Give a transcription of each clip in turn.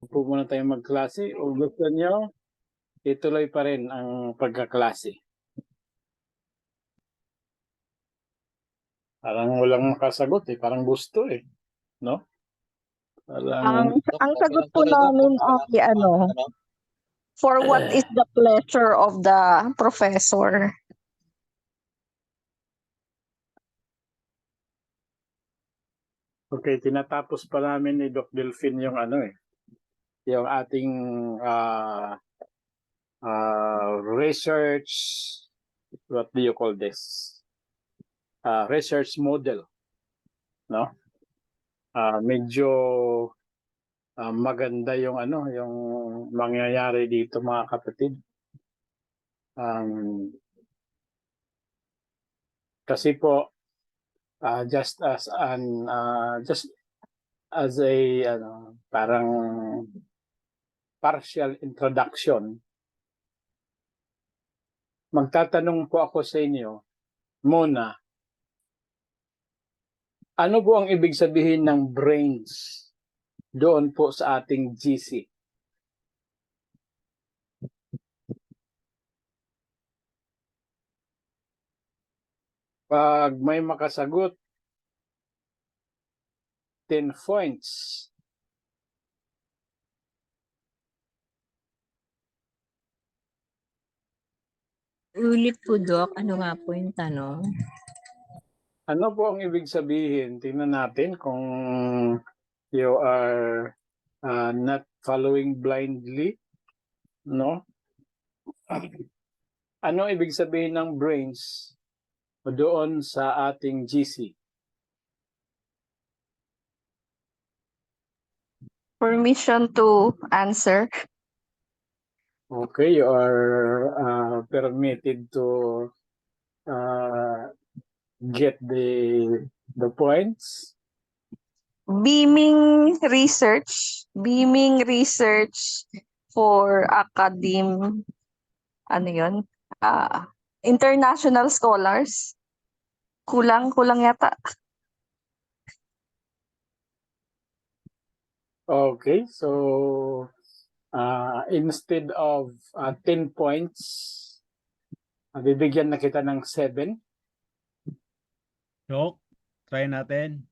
po muna tayong magklase o gusto nyo ituloy pa rin ang pagkaklase? Parang walang makasagot eh. Parang gusto eh. No? Parang, Ang sagot po namin ay for what is the pleasure of the professor? okay, tinatapos pa namin ni Doc Delphine yung yung ating research, what do you call this? Research model. No? Medyo maganda yung yung mangyayari dito mga kapatid. Kasi po just as a parang partial introduction, magtatanong po ako sa inyo muna, ano po ang ibig sabihin ng brains doon po sa ating GC? Pag may makasagot, 10 points. Ulit po, Doc. Ano nga po yung tanong? Ano po ang ibig sabihin? Tingnan natin kung you are not following blindly. No? Ano ibig sabihin ng brains doon sa ating GC? Permission to answer. Okay, you are permitted to get the points. Beaming research for international scholars. Kulang yata. Okay, so instead of 10 points, bibigyan na kita ng 7. Doc, try natin.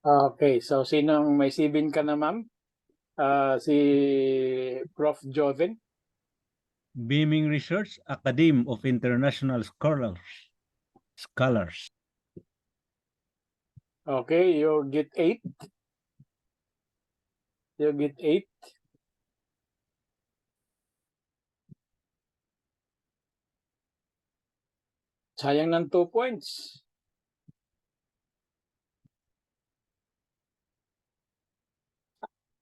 Okay, so sinong may 7 ka na, ma'am? Si Prof. Joven? Beaming Research Academy of International Scholars. Okay, you get 8. You get 8. Sayang ng 2 points.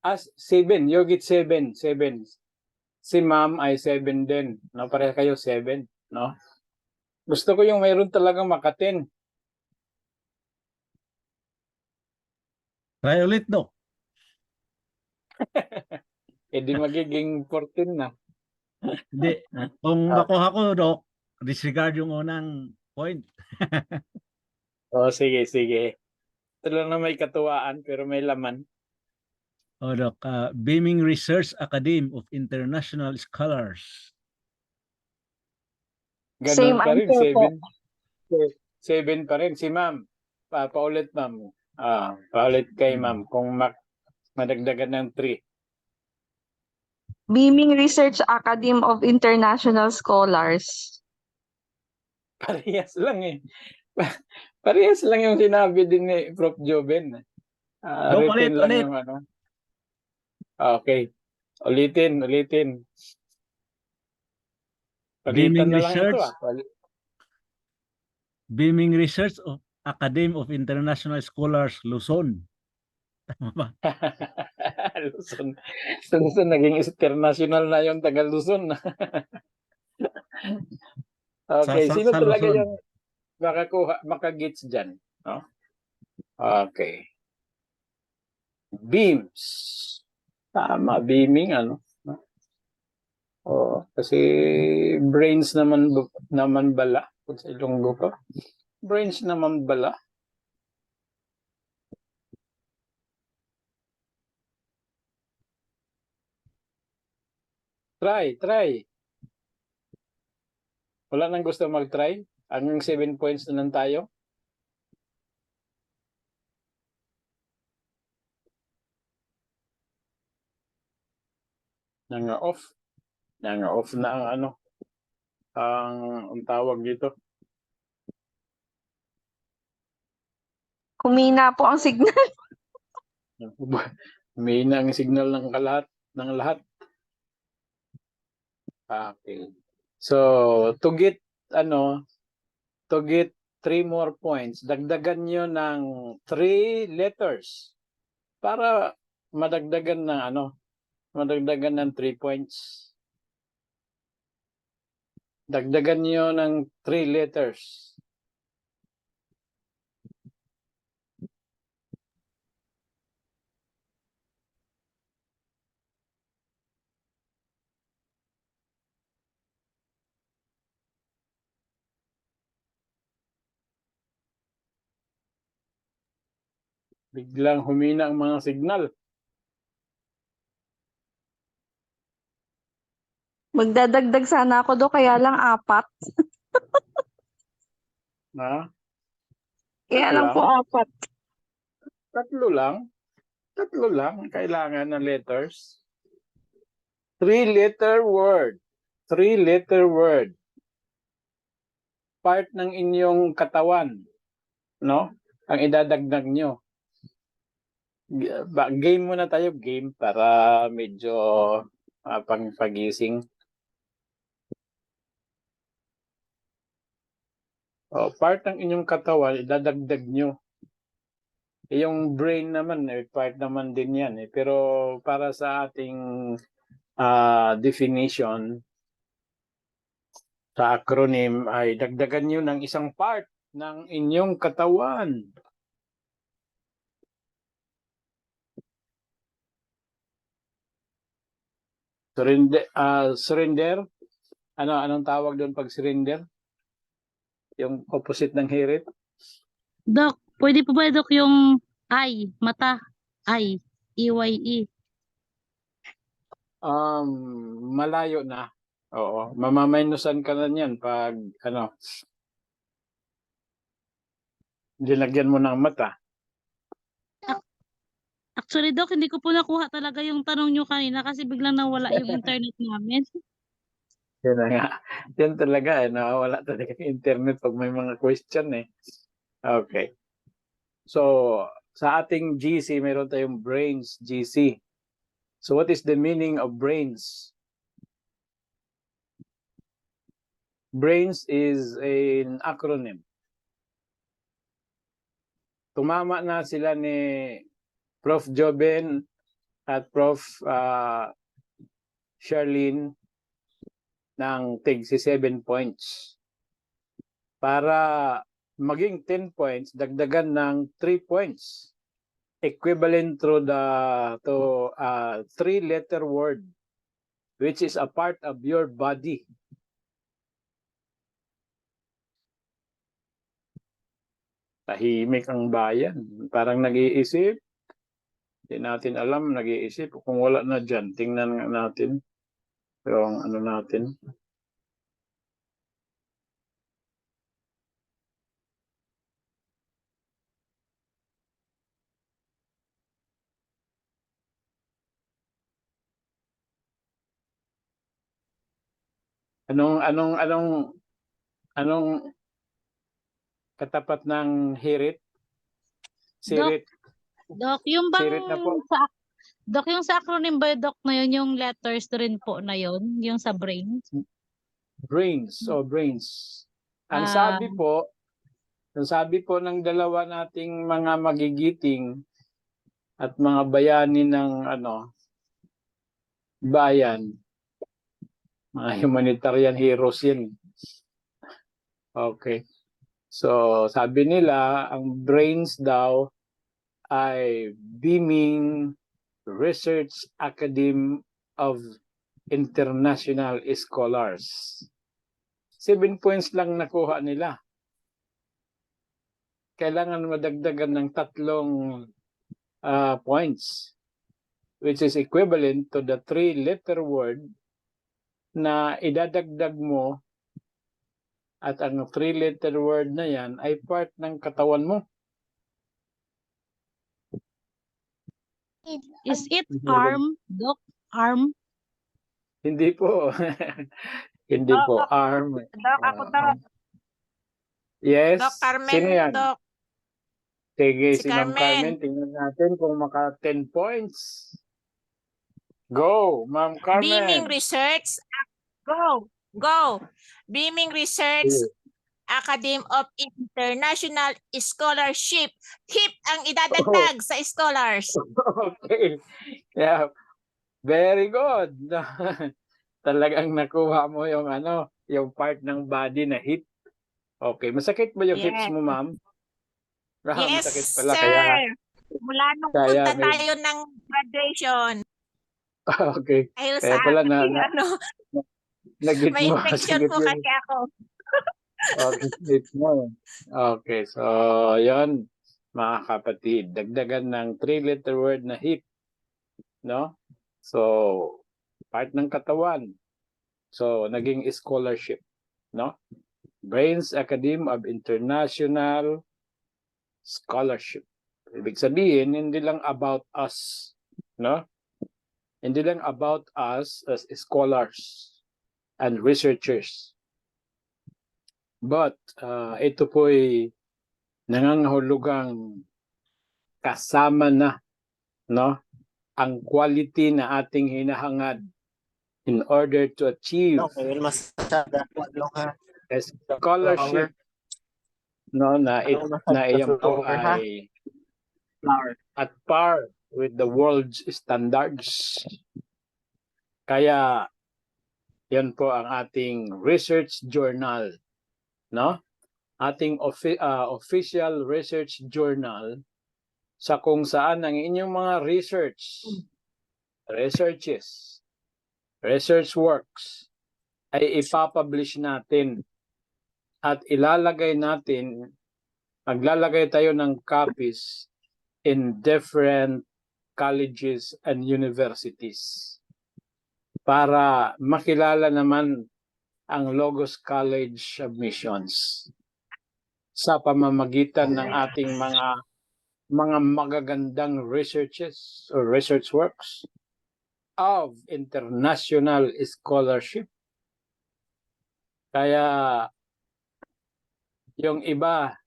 As 7, you get 7. 7. Si ma'am ay 7 din. No, pareha kayo 7, no? Gusto ko yung mayroon talagang maka-10. Try ulit, Doc. Eh di magiging 14 na. Hindi. Kung makuha ko, Doc, disregard yung unang point. Oh, sige, sige. Ito lang na may katuwaan pero may laman. O, Doc, Beaming Research Academy of International Scholars. Ganun Same pa rin, answer po. 7 pa rin. Si ma'am, paulit ma'am. Paulit kay ma'am kung madagdagan ng 3. Beaming Research Academy of International Scholars. Parehas lang eh. Parehas lang yung sinabi din ni Prof. Joven. Doc, Written lang ulit. yung Okay. Ulitin. Palitan na lang ito Beaming Research Academy of International Scholars, Luzon. Tama ba? Luzon. Luzon, naging international na yung taga Luzon. Okay, sino Sa talaga Luzon. yung makagits dyan? No? Okay. Beams. Tama, beaming, kasi brains naman bala. Kung sa Ilonggo pa. Brains naman bala. Try. Wala nang gusto mag-try? Hanggang 7 points na lang tayo? Nanga-off. Nanga-off na ang ano, ang tawag dito. Humina po ang signal. May na ang signal ng lahat. Okay. So, to get 3 more points, dagdagan nyo ng 3 letters para madagdagan ng 3 points. Dagdagan nyo ng 3 letters. Biglang humina ang mga signal. Magdadagdag sana ako do, kaya lang 4. Ha? Kaya lang po 4. Tatlo lang kailangan ng letters. 3-letter word. 3-letter word. Part ng inyong katawan, no? Ang idadagdag nyo. Game muna tayo, game, para medyo pang-pagising. Part ng inyong katawan, idadagdag nyo. Yung brain naman, part naman din yan. Pero para sa ating definition, sa acronym, ay dagdagan nyo ng isang part ng inyong katawan. Surrender. Anong tawag doon pag surrender? Yung opposite ng hirit? Doc, pwede po ba Doc yung mata, EYE? Malayo na. Oo, mamamainusan ka na niyan pag dinagyan mo ng mata. Actually Doc, hindi ko po nakuha talaga yung tanong nyo kanina kasi biglang nawala yung internet namin. Yan na nga. Yan talaga, nawawala talaga yung internet pag may mga question eh. Okay. So, sa ating GC, meron tayong brains GC. So, what is the meaning of brains? Brains is an acronym. Tumama na sila ni Prof. Joben at Prof. Charlene ng tig 7 points. Para maging 10 points, dagdagan ng 3 points. Equivalent to 3-letter word, which is a part of your body. Tahimik ang bayan. Parang nag-iisip. Hindi natin alam, nag-iisip. Kung wala na dyan, tingnan nga natin. Yung natin. Anong katapat ng hirit? Sirit. Doc, yung bang Sirit na po. Doc, yung sa acronym ba Doc na yun, yung letters rin po na yun, yung sa brain? Brains. Ang sabi po ng dalawa nating mga magigiting at mga bayani ng bayan, mga humanitarian heroes yan. Okay. So, sabi nila, ang brains daw ay Beaming Research Academy of International Scholars. 7 points lang nakuha nila. Kailangan madagdagan ng 3 points, which is equivalent to the 3-letter word na idadagdag mo at ang 3-letter word na yan ay part ng katawan mo. Is it arm, Doc? Arm? Hindi po. Hindi po. Arm. Doc, ako to. Yes. Doc Carmen, Sino yan? Doc. Sige, Si si Ma'am Carmen. Carmen. Tingnan natin kung maka 10 points. Go, Ma'am Beaming Carmen. Research. Go. Go. Beaming Research Sige. Academy of International Scholarship. HIP ang idadagdag sa scholars. Okay. Yeah. Very good. Talagang nakuha mo yung yung part ng body na hip. Okay. Masakit ba yung hips Yes. mo, ma'am? Yes, Masakit pala. sir. Mula nung kaya punta may- tayo ng graduation. Okay. Dahil Kaya sa pala akin, nag-hit may mo. infection po kasi ako. Okay, hit mo. Okay. So, yon mga kapatid. Dagdagan ng 3-letter word na hip. No? So, part ng katawan. So, naging scholarship. No? Brains Academy of International Scholarship. Ibig sabihin, hindi lang about us. No? Hindi lang about us as scholars and researchers. But, ito po'y nangangahulugang kasama na, no? Ang quality na ating hinahangad in order to achieve a scholarship, no, na iyan po ay at par with the world's standards. Kaya yan po ang ating research journal, no? Ating official research journal sa kung saan ang inyong mga researches, research works ay ipapublish natin at ilalagay natin, maglalagay tayo ng copies in different colleges and universities para makilala naman ang Logos College Admissions sa pamamagitan ng ating mga magagandang researches or research works of international scholarship. Kaya yung iba,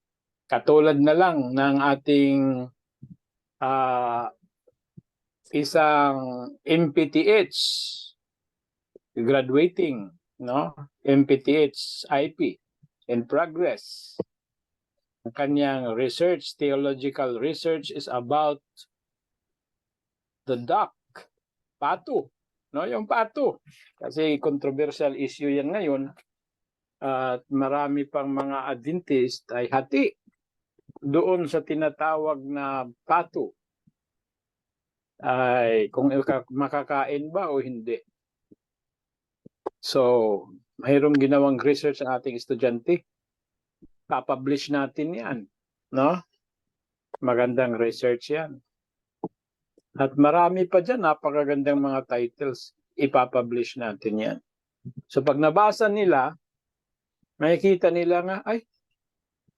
katulad na lang ng ating isang MPTH graduating, no? MPTH IP in progress. Ang kanyang research, theological research is about the duck, pato, no? Yung pato. Kasi controversial issue yan ngayon. At marami pang mga Adventist ay hati doon sa tinatawag na pato. Ay kung makakain ba o hindi. So, mayroong ginawang research ang ating estudyante. Papublish natin yan, no? Magandang research yan. At marami pa dyan, napakagandang mga titles. Ipapublish natin yan. So, pag nabasa nila, makikita nila nga, ay,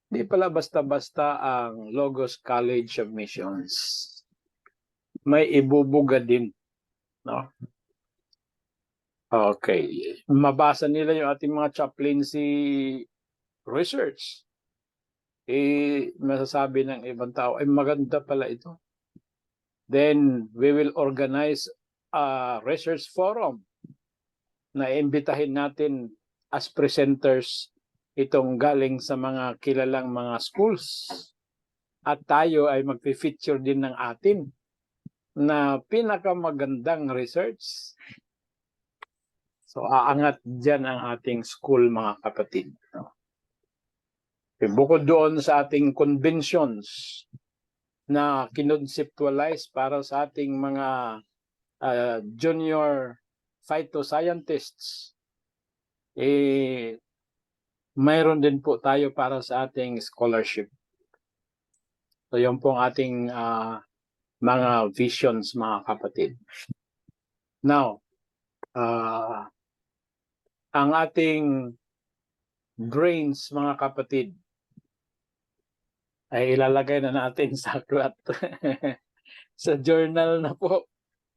di pala basta-basta ang Logos College of Missions. May ibubuga din, no? Okay. Mabasa nila yung ating mga chaplaincy research. Masasabi ng ibang tao, ay maganda pala ito. Then, we will organize a research forum na imbitahin natin as presenters itong galing sa mga kilalang mga schools. At tayo ay magpi-feature din ng atin na pinakamagandang research. So, aangat dyan ang ating school, mga kapatid. No? Bukod doon sa ating conventions na kinonceptualize para sa ating mga junior phytoscientists, mayroon din po tayo para sa ating scholarship. So, yun po ang ating mga visions, mga kapatid. Now, ang ating brains, mga kapatid, ay ilalagay na natin sa aklat. Sa journal na po.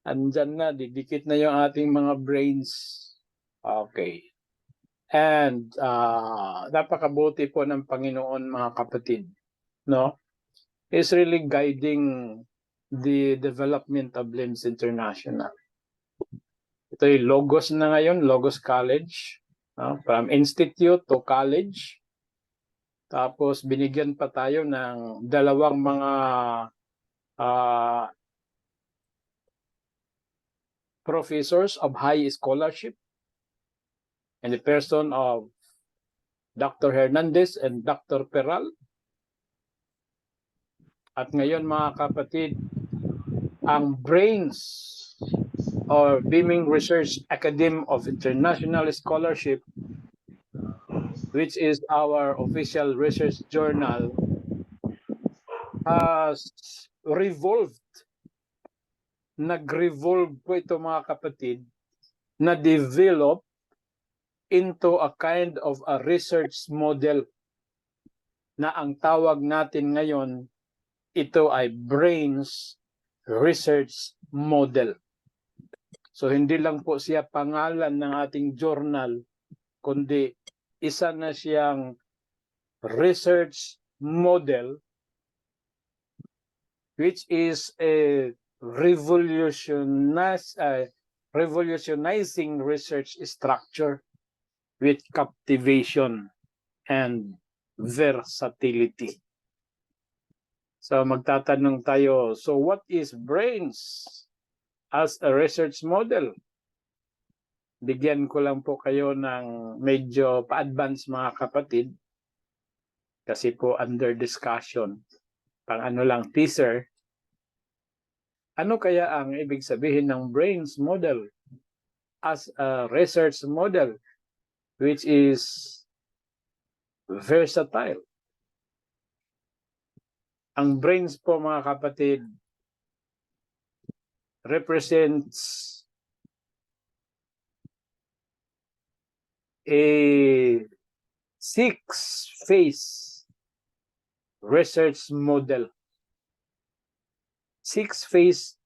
Andyan na, didikit na yung ating mga brains. Okay. And napakabuti po ng Panginoon, mga kapatid. No? Is really guiding the development of LIMS International. Ito yung Logos na ngayon, Logos College. From institute to college. Tapos binigyan pa tayo ng dalawang mga professors of high scholarship in the person of Dr. Hernandez and Dr. Peral. At ngayon, mga kapatid, ang brains or Beaming Research Academy of International Scholarship, which is our official research journal, has revolved. Nag-revolve po ito, mga kapatid, na develop into a kind of a research model na ang tawag natin ngayon, ito ay Brains Research Model. So hindi lang po siya pangalan ng ating journal, kundi isa na siyang research model which is a revolutionizing research structure with captivation and versatility. So magtatanong tayo, so what is brains as a research model? Bigyan ko lang po kayo ng medyo pa-advance, mga kapatid, kasi po under discussion, pang ano lang, teaser. Ano kaya ang ibig sabihin ng brains model as a research model which is versatile? Ang brains po, mga kapatid, represents a 6-phase research model. 6-phase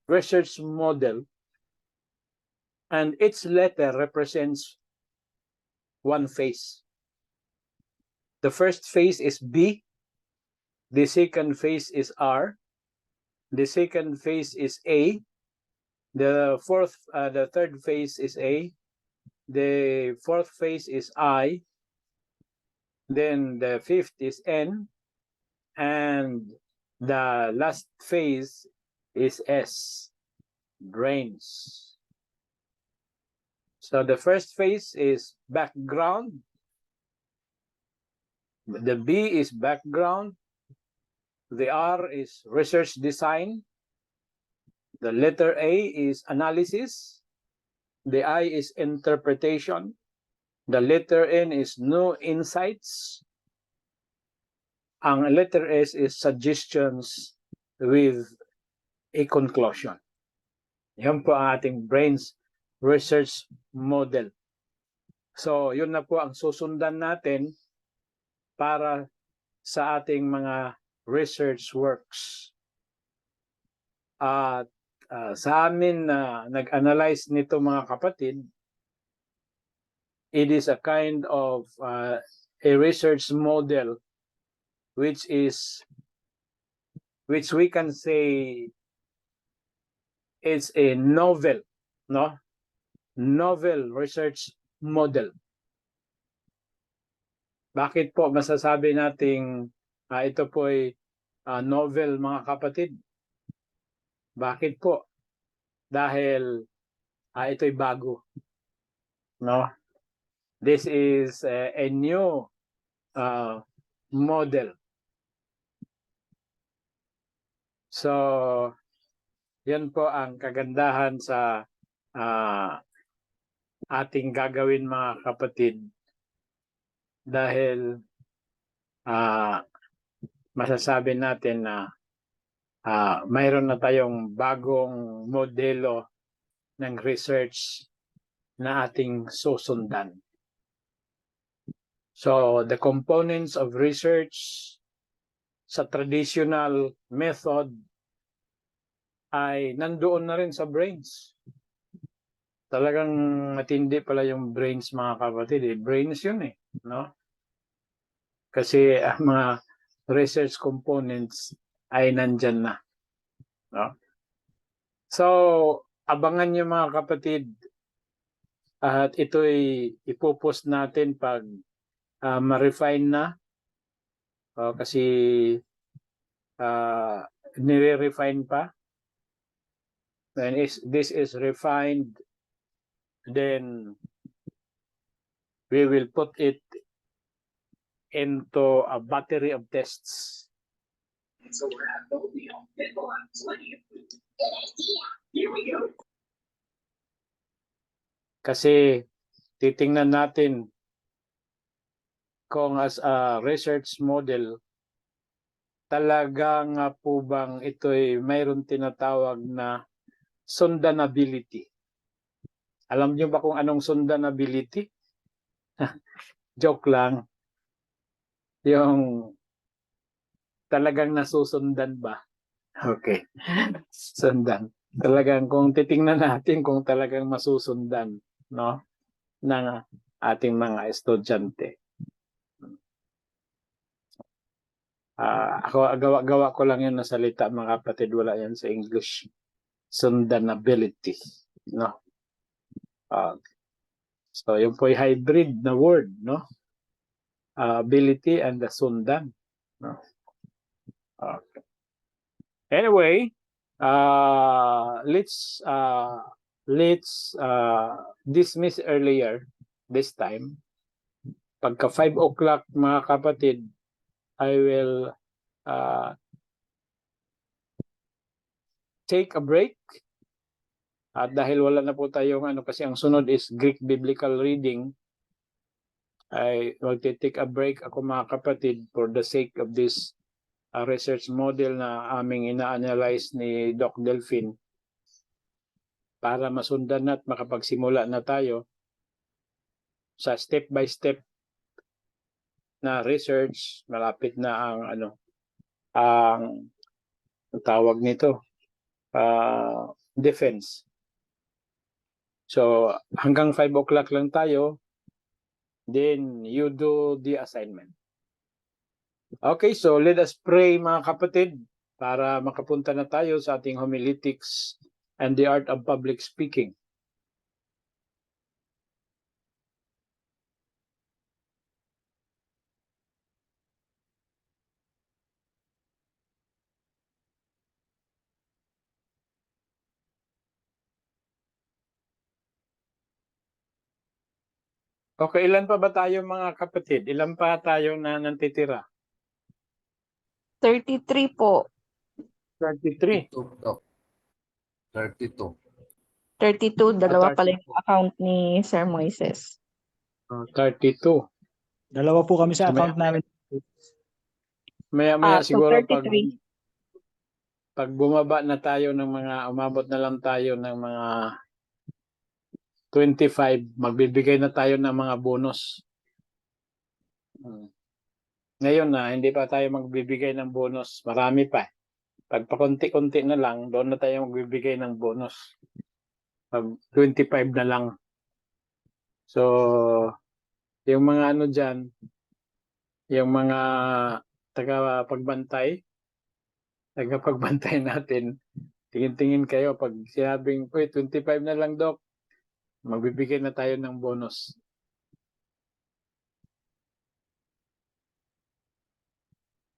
research model, and each letter represents one phase. The first phase is B. The second phase is R. The second phase is A. The third phase is A. The fourth phase is I. Then the fifth is N. And the last phase is S. Brains. So the first phase is background. The B is background. The R is research design. The letter A is analysis. The I is interpretation. The letter N is new insights. Ang letter S is suggestions with a conclusion. Yan po ang ating brains research model. So, yun na po ang susundan natin para sa ating mga research works. At sa amin na nag-analyze nito, mga kapatid, it is a kind of a research model which we can say it's a novel, no? Novel research model. Bakit po masasabi nating ito po ay novel, mga kapatid? Bakit po? Dahil ito'y bago. No? This is a new model. So, yan po ang kagandahan sa ating gagawin, mga kapatid. Dahil masasabi natin na mayroon na tayong bagong modelo ng research na ating susundan. So, the components of research sa traditional method ay nandoon na rin sa brains. Talagang matindi pala yung brains, mga kapatid. Brains yun no? Kasi ang mga research components ay nandyan na. No? So, abangan nyo mga kapatid, at ito'y ipopost natin pag ma-refine na. Kasi nire-refine pa. When this is refined, then we will put it into a battery of tests. Kasi titingnan natin kung as a research model, talaga nga po bang ito'y mayroon tinatawag na sundanability. Alam niyo ba kung anong sundanability? Joke lang. Yung talagang nasusundan ba? Okay. Sundan. Talagang kung titingnan natin kung talagang masusundan, no, ng ating mga estudyante. Ako gawa ko lang yun na salita, mga kapatid, wala yan sa English. Sundanability, no. So yung po ay hybrid na word, no. Ability and the sundan, no. Okay. Anyway, let's dismiss earlier this time. Pagka 5 o'clock, mga kapatid, I will take a break. At dahil wala na po tayong kasi ang sunod is Greek Biblical Reading, ay magte-take a break ako, mga kapatid, for the sake of this research model na aming ina-analyze ni Doc Delphine, para masundan at makapagsimula na tayo sa step by step na research. Malapit na ang tawag nito, defense. So hanggang 5 o'clock lang tayo, then you do the assignment. Okay, so let us pray, mga kapatid, para makapunta na tayo sa ating homiletics and the art of public speaking. Okay, ilan pa ba tayo, mga kapatid? Ilan pa tayo na nantitira? 33 po. 33. 32. 32, dalawa 32. pala yung account ni Sir Moises. 32. Dalawa po kami sa May- account namin. Maya-maya So siguro 33. pag bumaba na tayo ng mga, umabot na lang tayo ng mga 25, magbibigay na tayo ng mga bonus. Ngayon na, hindi pa tayo magbibigay ng bonus. Marami pa. Pag pakunti-kunti na lang, doon na tayo magbibigay ng bonus. Pag 25 na lang. So, yung mga dyan, yung mga tagapagbantay natin, tingin-tingin kayo. Pag sinabing, 25 na lang, Doc, magbibigay na tayo ng bonus.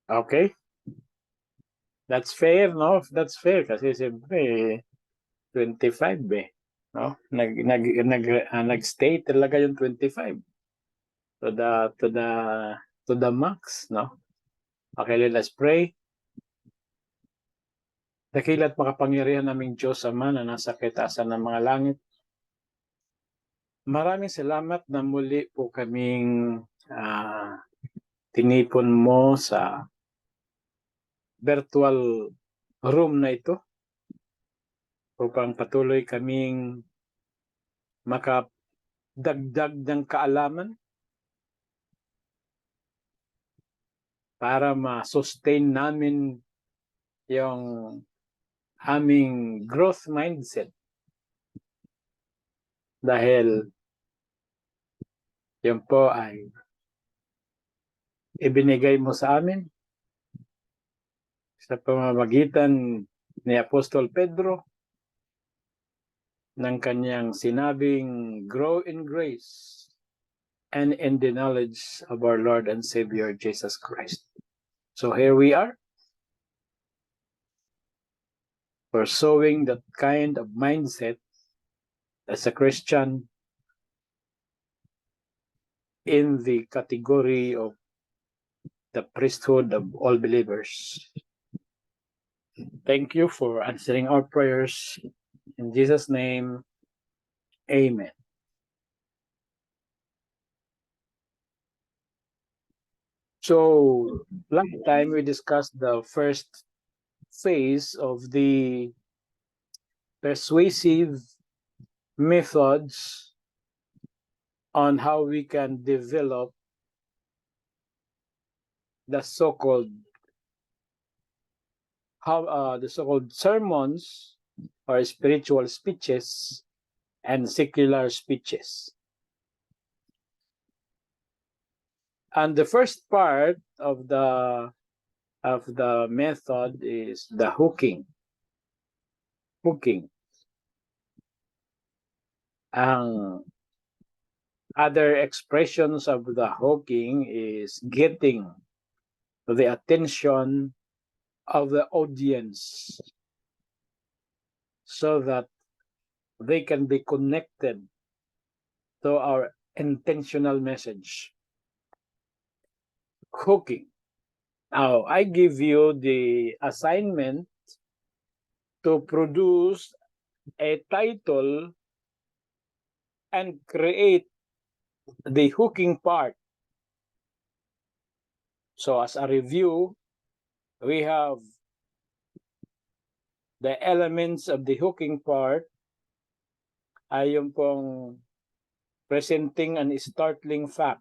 Okay? That's fair, no? That's fair kasi siyempre 25 no? Nag-stay talaga yung 25 to the max, no? Okay, let us pray. Dakila't makapangyarihan naming Diyos Ama na nasa kaitaasan ng mga langit. Maraming salamat na muli po kaming tinipon mo sa virtual room na ito upang patuloy kaming dagdag ng kaalaman para ma-sustain namin yung aming growth mindset. Dahil yun po ay ibinigay mo sa amin sa pamamagitan ni Apostol Pedro ng kanyang sinabing, grow in grace and in the knowledge of our Lord and Savior Jesus Christ. So here we are, pursuing that kind of mindset as a Christian in the category of the priesthood of all believers. Thank you for answering our prayers. In Jesus' name, amen. So, last time we discussed the first phase of the persuasive methods on how we can develop the so-called sermons or spiritual speeches and secular speeches. And the first part of the method is the hooking. Ang other expressions of the hooking is getting the attention of the audience so that they can be connected to our intentional message. Hooking. Now, I give you the assignment to produce a title and create the hooking part. So as a review, we have the elements of the hooking part ay yung pong presenting an startling fact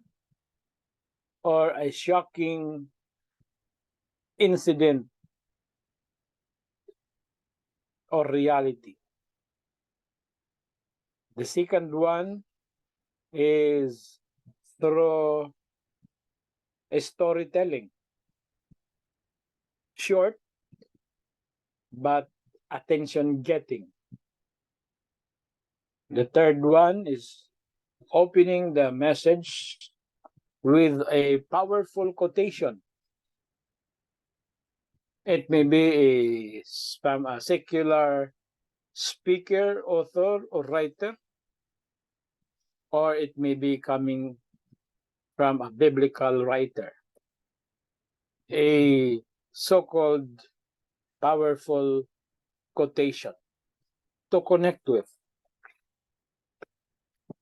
or a shocking incident or reality. The second one is through a storytelling. Short, but attention-getting. The third one is opening the message with a powerful quotation. It may be from a secular speaker, author, or writer, or it may be coming from a biblical writer. A so-called powerful quotation to connect with.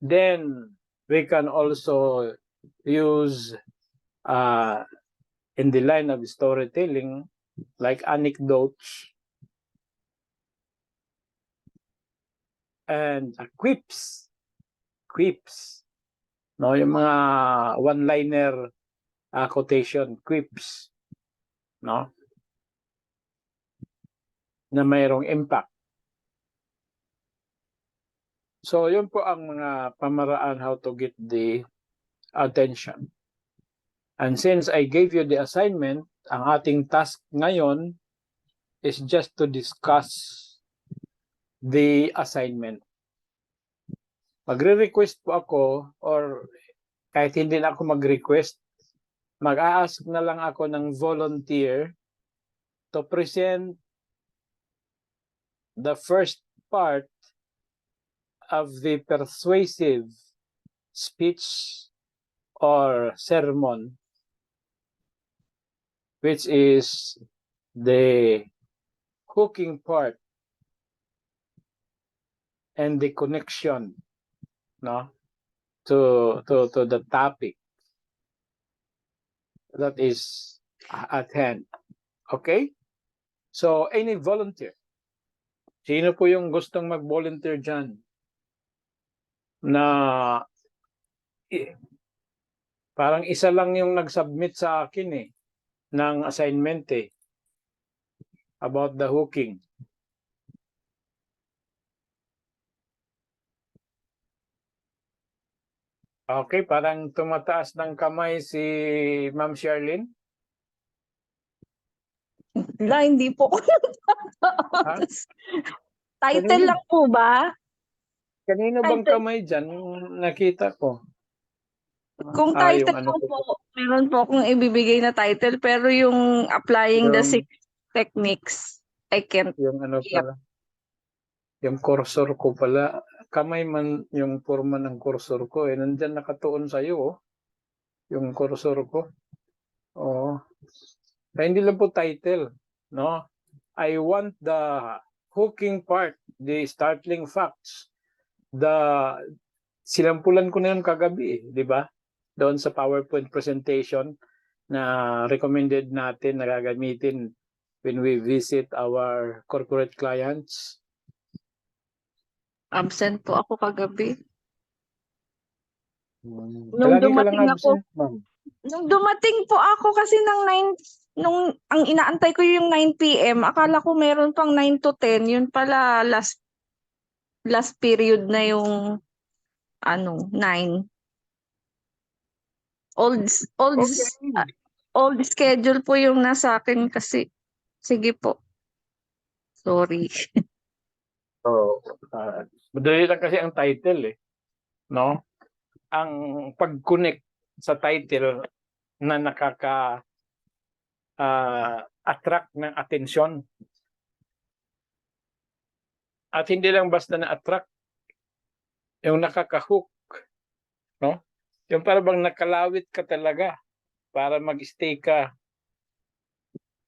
Then we can also use in the line of storytelling like anecdotes and quips. No, yung mga one-liner quotation, quips, no? Na mayroong impact. So, yun po ang mga pamaraan how to get the attention. And since I gave you the assignment, ang ating task ngayon is just to discuss the assignment. Magre-request po ako or kahit hindi na ako mag-request, mag-a-ask na lang ako ng volunteer to present the first part of the persuasive speech or sermon, which is the hooking part and the connection, no, to the topic that is at hand. Okay? So, any volunteer? Sino po yung gustong mag-volunteer dyan na parang isa lang yung nag-submit sa akin ng assignment about the hooking. Okay, parang tumataas ng kamay si Ma'am Charlene. Wala, hindi po. Ha? Title Kanino? lang po ba? Kanino bang Title. kamay dyan? Yung nakita ko. Kung yung title ano po, meron po akong ibibigay na title, pero yung applying the Yung- six techniques, I can't. Yung ano Yep. pala. Yung cursor ko pala. Kamay man yung forma ng cursor ko. Nandyan nakatuon sa'yo. Yung cursor ko. Oo. Kaya hindi lang po title. No? I want the hooking part, the startling facts. Sinampulan ko na yun kagabi, di ba? Doon sa PowerPoint presentation na recommended natin na gagamitin when we visit our corporate clients. Absent po ako kagabi. Nung Nung dumating ako- ma'am. Nung dumating po ako kasi ng 9, nung ang inaantay ko yung 9 PM, akala ko meron pang 9 to 10, yun pala last period na yung 9. Old Okay. old schedule po yung nasa akin kasi. Sige po. Sorry. So, madali lang kasi ang title no? Ang pag-connect sa title na attract ng atensyon. At hindi lang basta na-attract, yung nakaka-hook, no? Yung para bang nakalawit ka talaga para mag-stay ka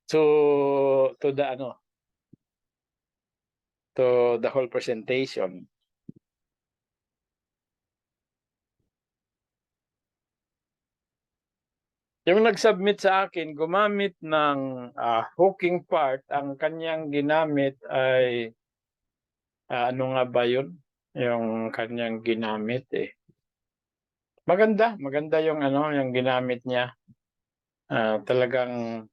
to the whole presentation. Yung nag-submit sa akin, gumamit ng hooking part, ang kanyang ginamit ay ano nga ba yun? Yung kanyang ginamit Maganda yung ginamit niya. Talagang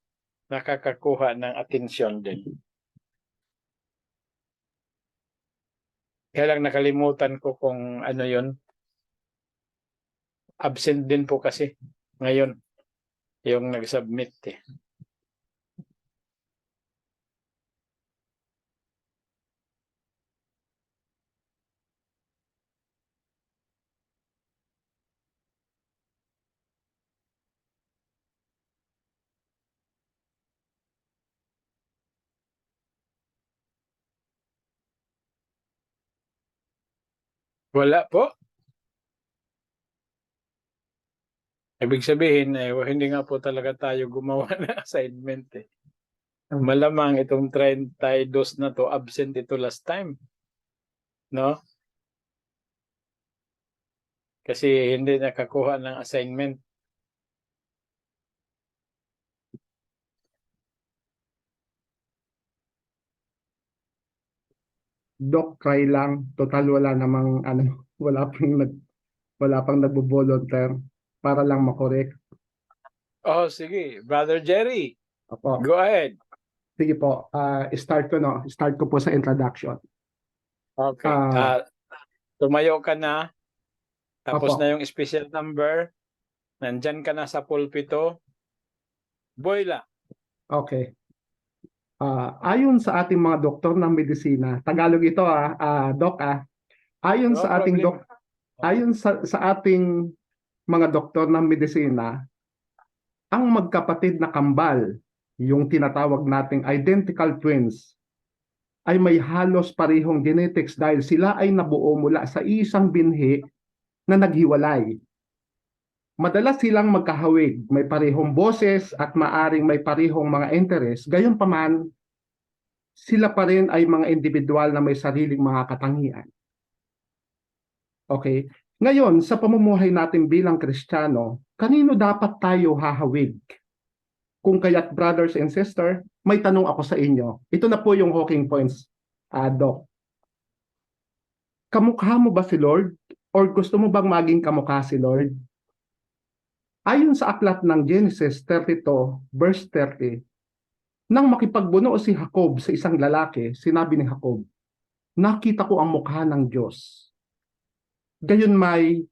nakakakuha ng atensyon din. Kaya lang nakalimutan ko kung ano yun. Absent din po kasi ngayon yung nag-submit Wala po. Ibig sabihin, hindi nga po talaga tayo gumawa ng assignment Malamang itong 32 na to, absent ito last time. No? Kasi hindi nakakuha ng assignment. Doc, try lang. Total wala namang wala pang nagbo-volunteer para lang makorek. Oh, sige. Brother Jerry, Opo. go ahead. Sige po. Start ko po sa introduction. Okay. Tumayo ka na. Tapos Opo. na yung special number. Nandyan ka na sa pulpito. Boyla. Okay. Ayon sa ating mga doktor ng medisina, Tagalog ito Doc Ayon No sa ating problem. ayon sa ating mga doktor ng medisina, ang magkapatid na kambal, yung tinatawag nating identical twins, ay may halos parehong genetics dahil sila ay nabuo mula sa isang binhi na naghiwalay. Madalas silang magkahawig, may parehong boses at maaring may parehong mga interes, gayunpaman sila pa rin ay mga individual na may sariling mga katangian. Okay? Ngayon, sa pamumuhay natin bilang Kristiyano, kanino dapat tayo hahawig? Kung kaya't brothers and sisters, may tanong ako sa inyo. Ito na po yung hooking points, Doc. Kamukha mo ba si Lord? Or gusto mo bang maging kamukha si Lord? Ayon sa aklat ng Genesis 32, verse 30, nang makipagbuno si Jacob sa isang lalaki, sinabi ni Jacob, nakita ko ang mukha ng Diyos. Gayon may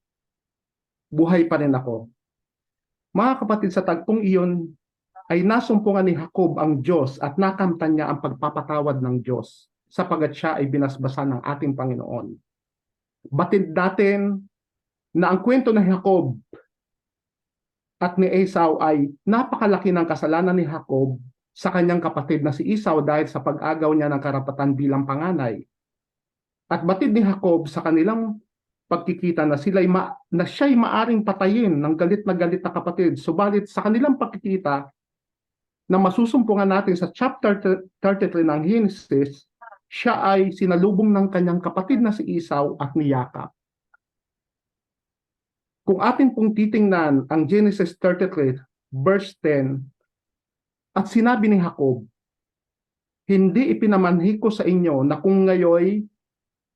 buhay pa rin ako. Mga kapatid, sa tagpong iyon ay nasumpungan ni Jacob ang Diyos at nakamtan niya ang pagpapatawad ng Diyos sapagat siya ay binasbasan ng ating Panginoon. Batid natin na ang kwento ng Jacob at ni Esau ay napakalaki ng kasalanan ni Jacob sa kanyang kapatid na si Esau dahil sa pag-agaw niya ng karapatan bilang panganay. At batid ni Jacob sa kanilang pagkikita na siya'y maaring patayin ng galit na kapatid. Subalit sa kanilang pagkikita na masusumpungan natin sa chapter 33 ng Genesis, siya ay sinalubong ng kanyang kapatid na si Esau at niyakap. Kung atin pong titingnan ang Genesis 33 verse 10, at sinabi ni Jacob, hindi ipinamanhi ko sa inyo na kung ngayoy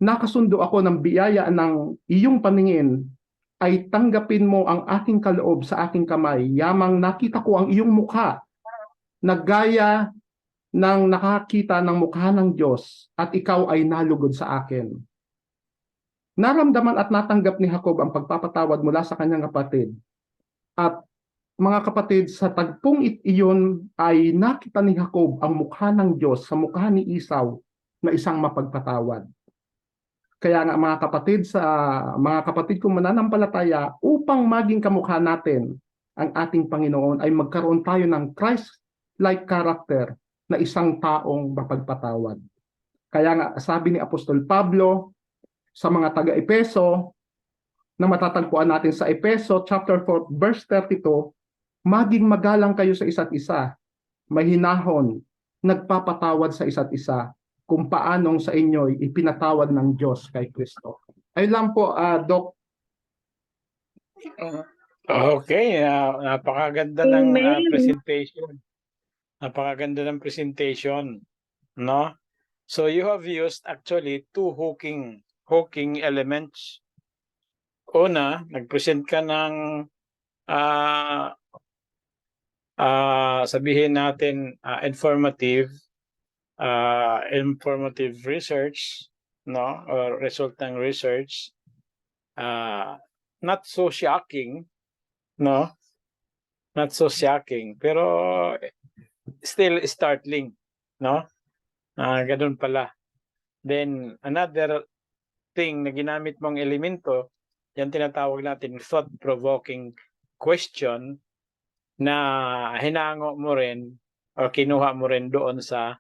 nakasundo ako ng biyaya ng iyong paningin, ay tanggapin mo ang aking kaloob sa aking kamay, yamang nakita ko ang iyong mukha, na gaya ng nakakita ng mukha ng Diyos, at ikaw ay nalugod sa akin. Naramdaman at natanggap ni Jacob ang pagpapatawad mula sa kanyang kapatid. At mga kapatid, sa tagpong iyon ay nakita ni Jacob ang mukha ng Diyos sa mukha ni Esau na isang mapagpatawad. Kaya nga mga kapatid kong mananampalataya, upang maging kamukha natin ang ating Panginoon ay magkaroon tayo ng Christ-like character na isang taong mapagpatawad. Kaya nga sabi ni Apostol Pablo sa mga taga-Epeso, na matatagpuan natin sa Epeso chapter 4 verse 32, maging magalang kayo sa isa't isa, mahinahon, nagpapatawad sa isa't isa, kung paanong sa inyo'y ipinatawad ng Diyos kay Kristo. Ay lang po, Doc. Okay, napakaganda ng Amen. presentation. Napakaganda ng presentation, no? So you have used actually two hooking elements. Una, nag-present ka ng sabihin natin informative research, no, or result ng research, not so shocking, no, not so shocking, pero still startling, no, ganun pala. Then another thing na ginamit mong elemento, yan tinatawag natin thought-provoking question, na hinango mo rin o kinuha mo rin doon sa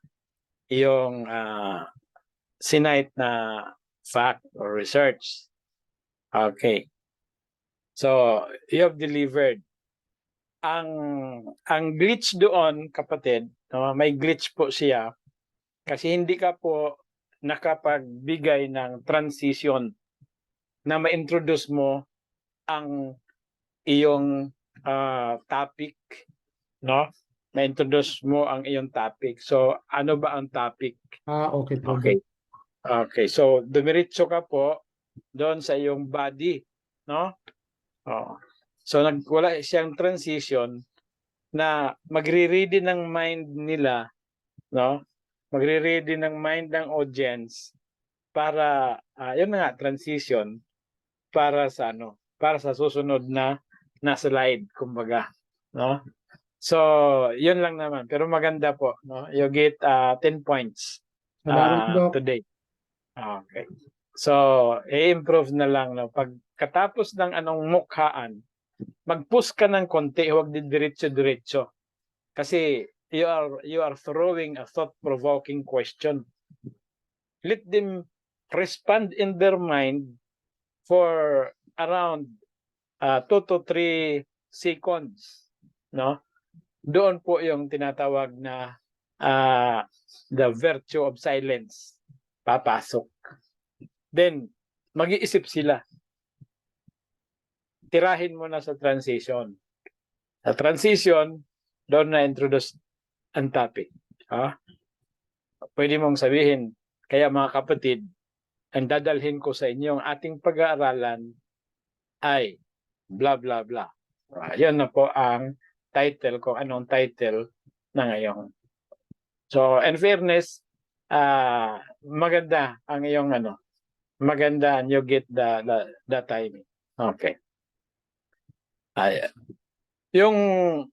iyong sinite na fact or research. Okay. So, you have delivered. Ang glitch doon, kapatid, no, may glitch po siya kasi hindi ka po nakapagbigay ng transition na ma-introduce mo ang iyong topic, no? Ma-introduce mo ang iyong topic. So, ano ba ang topic? Okay po. Okay. Okay, so dumiretso ka po doon sa iyong body, no? Oh. So wala siyang transition na magre-ready ng mind nila, no? Magre-ready ng mind ng audience para yun na nga, transition para sa para sa susunod na slide, kumbaga, no? So, yun lang naman, pero maganda po, no? You get 10 points today. Okay. So, i-improve na lang, no? Pagkatapos ng anong mukhaan, mag-push ka ng konti, huwag diretso-diretso. Kasi you are throwing a thought-provoking question. Let them respond in their mind for around 2 to 3 seconds, no? Doon po yung tinatawag na the virtue of silence papasok. Then mag-iisip sila. Tirahin mo na sa transition. Sa transition, doon na introduce ang topic. Pwede mong sabihin, kaya mga kapatid, ang dadalhin ko sa inyo, ang ating pag-aaralan ay blah blah blah. Yan na po ang title ko, anong title na ngayon. So, in fairness, maganda ang iyong maganda, and you get the timing. Okay. Yung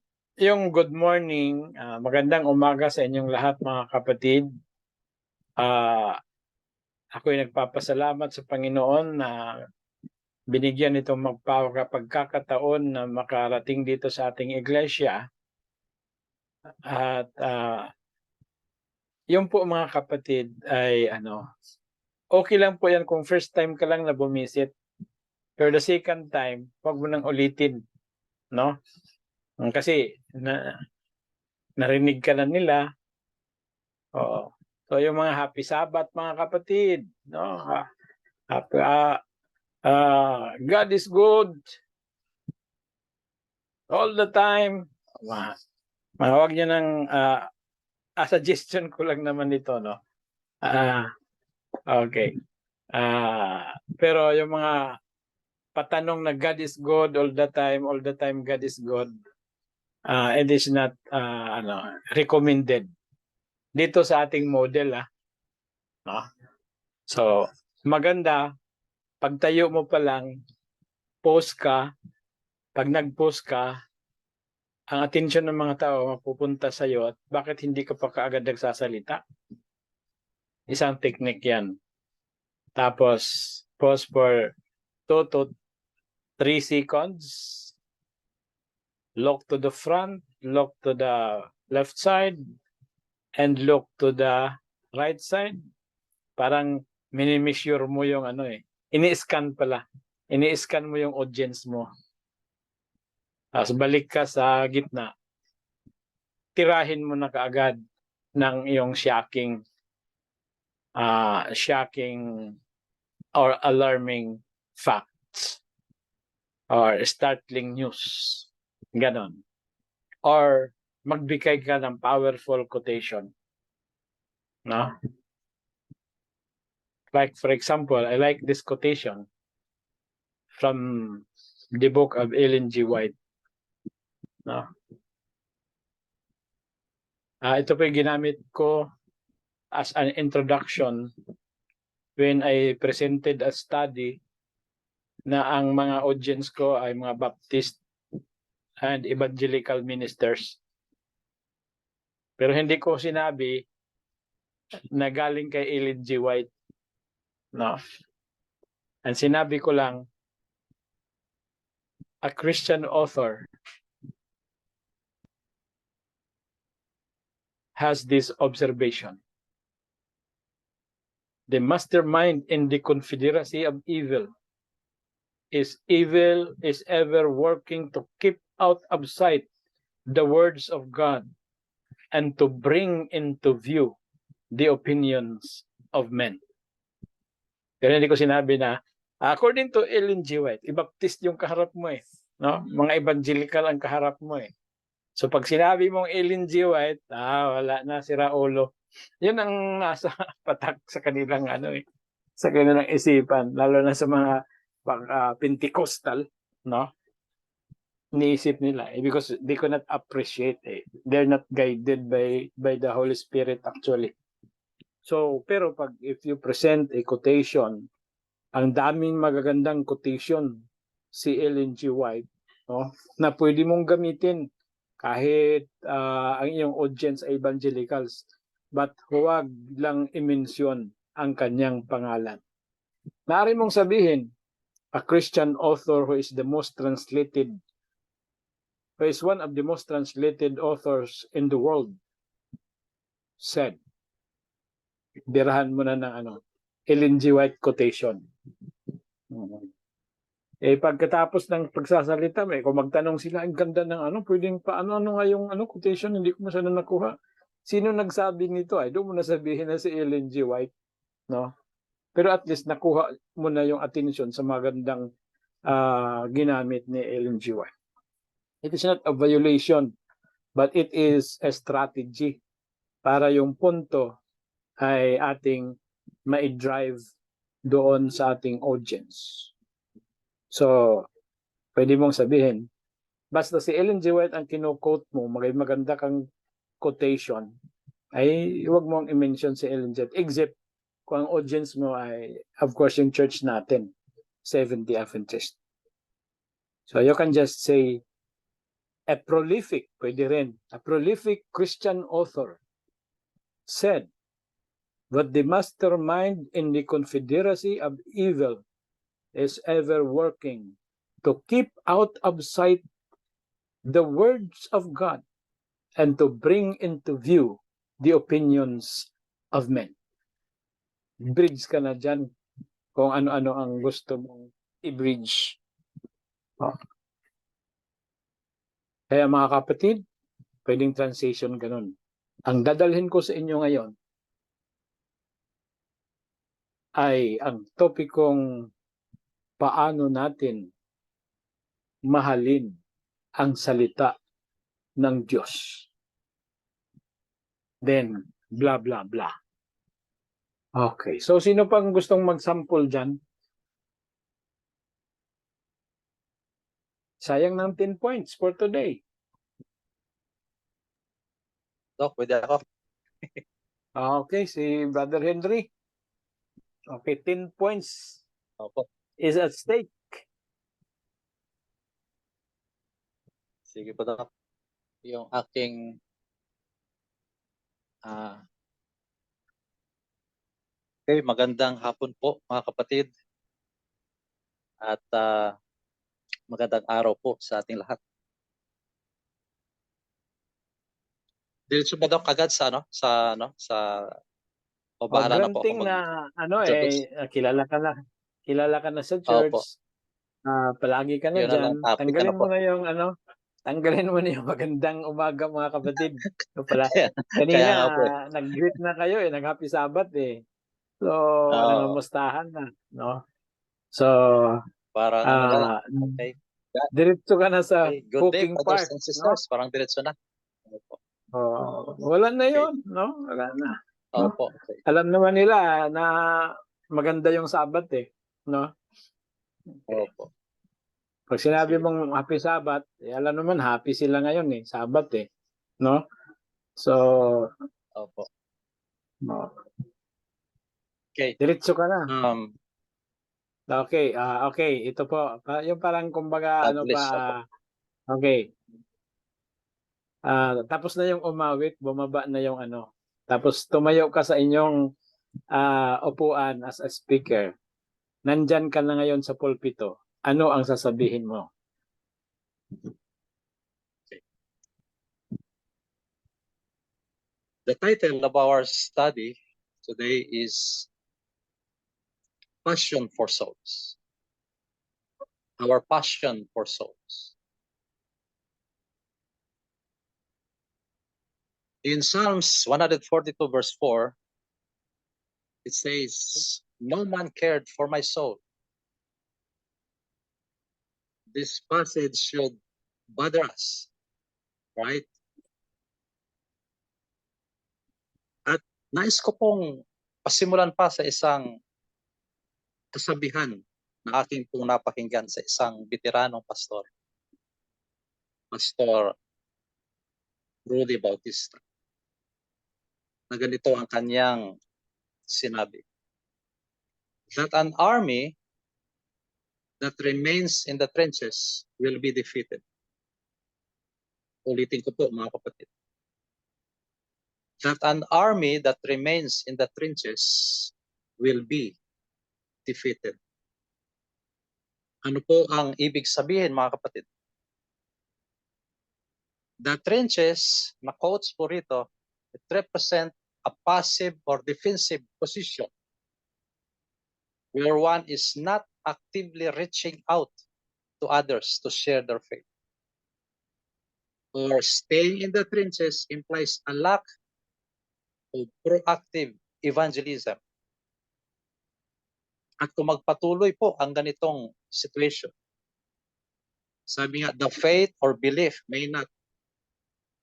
good morning, magandang umaga sa inyong lahat mga kapatid. Ako'y nagpapasalamat sa Panginoon na binigyan itong pagkakataon na makarating dito sa ating iglesia. At yung po mga kapatid ay okay lang po yan kung first time ka lang na bumisit. Pero the second time, wag mo nang ulitin, no? Kasi narinig ka na nila. Oo. So yung mga happy Sabbath mga kapatid, no? God is good all the time. Huwag niyo nang suggestion ko lang naman ito, no? Okay. Pero yung mga patanong na God is good all the time God is good, it is not recommended dito sa ating model, no? So, maganda pagtayo mo pa lang, post ka. Pag nag-post ka, ang atensyon ng mga tao mapupunta sa iyo at bakit hindi ka pa kaagad nagsasalita? Isang technique yan. Tapos, pause for 2 to 3 seconds. Look to the front, look to the left side, and look to the right side. Parang mini-measure mo yung ini-scan pala. Ini-scan mo yung audience mo. Tapos balik ka sa gitna. Tirahin mo na kaagad ng iyong shocking or alarming facts or startling news. Ganon. Or magbigay ka ng powerful quotation. No? Like for example, I like this quotation from the book of Ellen G. White. No? Ito po yung ginamit ko as an introduction when I presented a study na ang mga audience ko ay mga Baptist and evangelical ministers. Pero hindi ko sinabi na galing kay Ellen G. White. No. And sinabi ko lang, a Christian author has this observation. The mastermind in the confederacy of evil is ever working to keep out of sight the words of God and to bring into view the opinions of men. Pero hindi ko sinabi na, according to Ellen G. White, i-baptist yung kaharap mo no? Mga evangelical ang kaharap mo So pag sinabi mong Ellen G. White, wala na, sira ulo. Yun ang nasa patak sa kanilang sa kanilang isipan, lalo na sa mga Pentecostal, no? Niisip nila because they cannot appreciate They're not guided by the Holy Spirit actually. So, pero if you present a quotation, ang daming magagandang quotation si Ellen G. White, no? Na pwede mong gamitin kahit ang iyong audience ay evangelicals. But huwag lang i-mention ang kanyang pangalan. Maaari mong sabihin, a Christian author who is one of the most translated authors in the world said, birahan mo na ng Ellen G. White quotation. Pagkatapos ng pagsasalita, kung magtanong sila, ang ganda ng pwedeng paano nga yung quotation, hindi ko masyadong nakuha. Sino nagsabi nito? Doon mo na sabihin na si Ellen G. White, no? Pero at least nakuha mo na yung attention sa magandang ginamit ni Ellen G. White. It is not a violation, but it is a strategy para yung punto ay ating ma-drive doon sa ating audience. So, pwede mong sabihin, basta si Ellen G. White ang kino-quote mo, maganda kang quotation, ay huwag mong i-mention si Ellen G. White, except kung ang audience mo ay, of course, yung church natin, Seventh-day Adventist. So you can just say, a prolific, pwede rin, a prolific Christian author said that the mastermind in the confederacy of evil is ever working to keep out of sight the words of God and to bring into view the opinions of men. Bridge ka na dyan kung ano-ano ang gusto mong i-bridge. Oh. Kaya mga kapatid, pwedeng translation ganun. Ang dadalhin ko sa inyo ngayon ay ang topikong paano natin mahalin ang salita ng Diyos. Then, blah, blah, blah. Okay, so sino pang gustong mag-sample dyan? Sayang ng 10 points for today. Dok, pwede ako. Okay, si Brother Henry. Okay, 10 points Opo. is at stake. Sige po, Dok. Yung aking okay, magandang hapon po mga kapatid. At magandang araw po sa ating lahat. Diretso ba daw kagad sa o bahala na po ako Granting na introduce? kilala ka na sa Opo. church. Palagi ka na Yun na lang dyan. topic, Tanggalin ano mo po? na yung tanggalin mo na yung magandang umaga mga kapatid. So, Kaya kanina nga po. nag-greet na kayo nag-happy Sabbath eh. So, nangamustahan na, no? So, Parang ano na lang. Okay. diretso ka na sa Okay. Good day, cooking brothers part, and sisters. no? Parang diretso na. Opo. Wala na yon, no? Wala na. No? Opo. Okay. Alam naman nila na maganda yung Sabbath eh, no? Opo. Pag sinabi Sige. mong happy Sabbath, alam naman happy sila ngayon eh, Sabbath eh, no? So, Opo. no. Okay. Diretso ka na. Okay. Okay, ito po, yung parang kumbaga Publish, opo. okay. Tapos na yung umawit, bumaba na yung tapos tumayo ka sa inyong upuan as a speaker. Nandyan ka na ngayon sa pulpito. Ano ang sasabihin mo? The title of our study today is Passion for Souls. Our passion for souls. In Psalms 142 verse 4, it says, "No man cared for my soul." This passage should bother us, right? At nais ko pong pasimulan pa sa isang kasabihan na aking pong napakinggan sa isang veteranong pastor, Pastor Rudy Bautista, na ganito ang kanyang sinabi, that an army that remains in the trenches will be defeated. Ulitin ko po mga kapatid. That an army that remains in the trenches will be defeated. Ano po ang ibig sabihin mga kapatid? The trenches na quotes po rito, it represent a passive or defensive position where one is not actively reaching out to others to share their faith. Or staying in the trenches implies a lack of proactive evangelism. At kung magpatuloy po ang ganitong situation, sabi nga, the faith or belief may not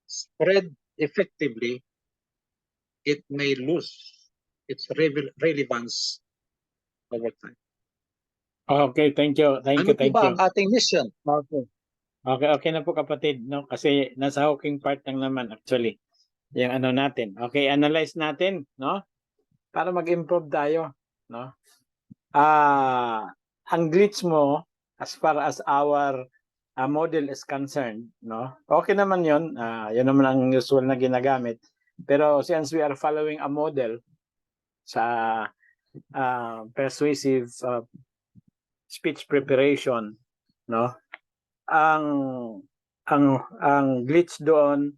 spread effectively, it may lose its relevance overtime. Okay, thank you. Thank Ano you, po thank ba you. ang ating mission? Okay. Okay, okay na po kapatid, no? Kasi nasa hooking part lang naman actually. Yung ano natin. Okay, analyze natin, no? Para mag-improve tayo, no? Ang glitch mo as far as our model is concerned, no? Okay naman 'yon. Yun naman ang usual na ginagamit. Pero since we are following a model sa persuasive speech preparation, no? Ang glitch doon,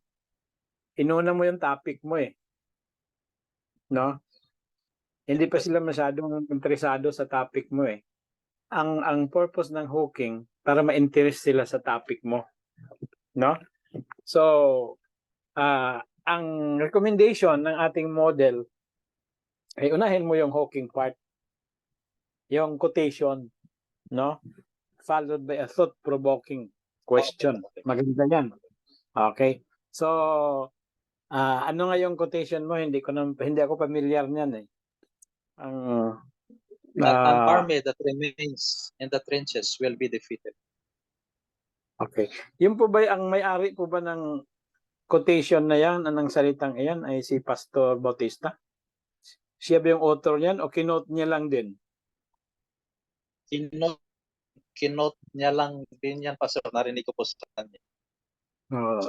inuna mo yung topic mo eh. No? Hindi pa sila masyadong interesado sa topic mo eh. Ang purpose ng hooking para ma-interest sila sa topic mo. No? So, ang recommendation ng ating model ay unahin mo yung hooking part. Yung quotation, no? Followed by a thought-provoking question. Maganda yan. Okay. So, ano nga yung quotation mo? Hindi ako familiar niyan eh. An army that remains in the trenches will be defeated. Okay. Yung po ba ang may-ari po ba ng quotation na yan, ng salitang iyan ay si Pastor Bautista? Siya ba yung author niyan o kinote niya lang din? Kinote niya lang din yan, Pastor. Narinig ko po sa kanya.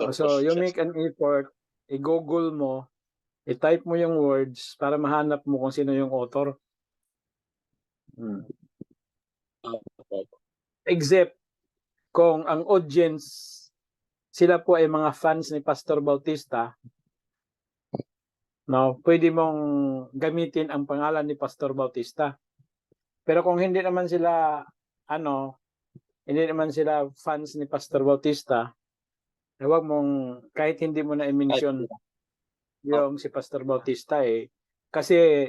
So you make an effort, i-google mo, i-type mo yung words para mahanap mo kung sino yung author. Except kung ang audience, sila po ay mga fans ni Pastor Bautista, no, pwede mong gamitin ang pangalan ni Pastor Bautista. Pero kung hindi naman sila fans ni Pastor Bautista, huwag mong, kahit hindi mo na i-mention yung si Pastor Bautista eh. Kasi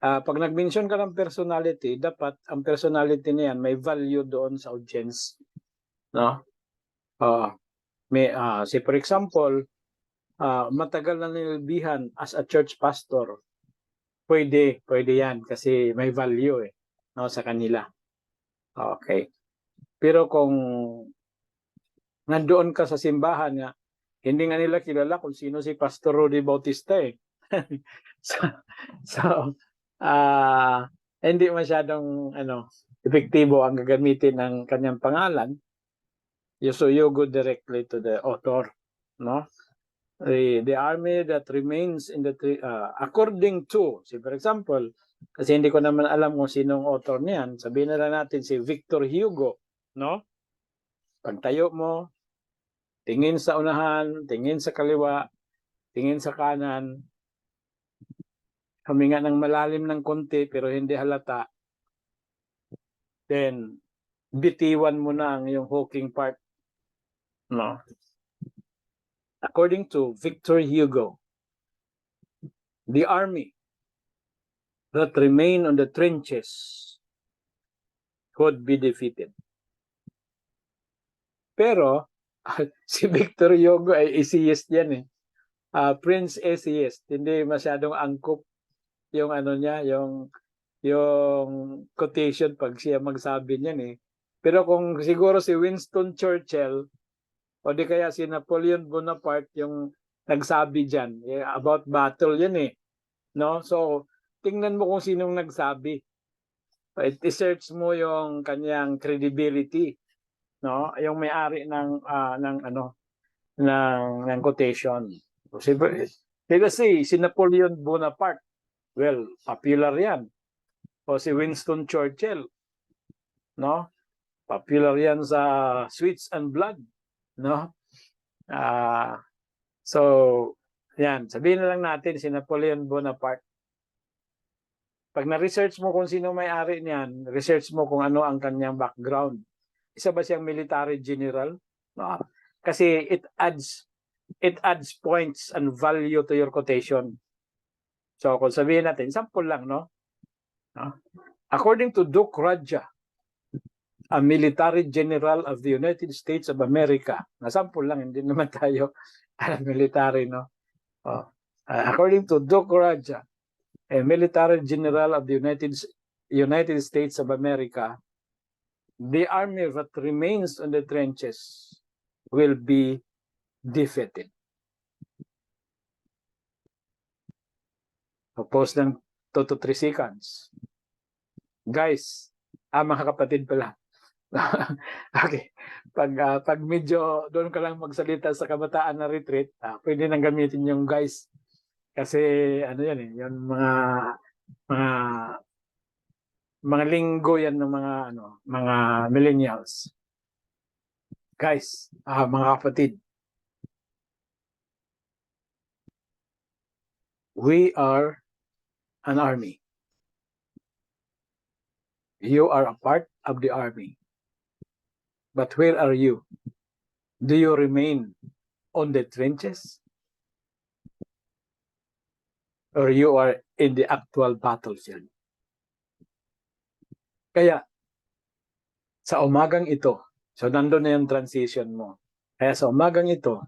pag nag-mention ka ng personality, dapat ang personality niyan may value doon sa audience. No? For example, matagal na nilbihan as a church pastor. Pwede yan kasi may value eh, no, sa kanila. Okay. Pero kung nandoon ka sa simbahan nga, hindi nga nila kilala kung sino si Pastor Rudy Bautista eh. so hindi masyadong epektibo ang gagamitin ng kanyang pangalan. So you go directly to the author, no? The army that remains in the according to, for example, kasi hindi ko naman alam kung sinong author niyan, sabihin na lang natin si Victor Hugo, no? Pagtayo mo, tingin sa unahan, tingin sa kaliwa, tingin sa kanan, huminga ng malalim ng konti pero hindi halata, then bitiwan mo na ang yung hooking part, no? According to Victor Hugo, the army that remain on the trenches would be defeated. Pero si Victor Hugo ay atheist yan eh. Prince atheist, hindi masyadong angkop yung niya, yung quotation pag siya magsabi niyan eh. Pero kung siguro si Winston Churchill o di kaya si Napoleon Bonaparte yung nagsabi diyan about battle yan eh. No? So tingnan mo kung sinong nagsabi. I-search mo yung kanyang credibility, no? Yung may-ari ng quotation. Kasi si Napoleon Bonaparte, well, popular yan. O si Winston Churchill, no? Popular yan sa Sweets and Blood, no? So, yan. Sabihin na lang natin si Napoleon Bonaparte. Pag na-research mo kung sino may-ari niyan, research mo kung ano ang kanyang background. Isa ba siyang military general? No? Kasi it adds points and value to your quotation. So, kung sabihin natin, sample lang, no? According to Duke Raja, a military general of the United States of America, nasample lang, hindi naman tayo military, no? According to Duke Raja, a military general of the United United States of America, the army that remains on the trenches will be defeated. Pause ng 2 to 3 seconds. Guys, mga kapatid pala. Okay. Pag medyo doon ka lang magsalita sa kabataan na retreat, pwede nang gamitin yung guys. Kasi ano yan eh, yung mga linggo yan ng mga millennials. Guys, mga kapatid, we are an army. You are a part of the army. But where are you? Do you remain on the trenches? Or you are in the actual battlefield? Kaya, sa umagang ito, so nandun na yung transition mo. Kaya sa umagang ito,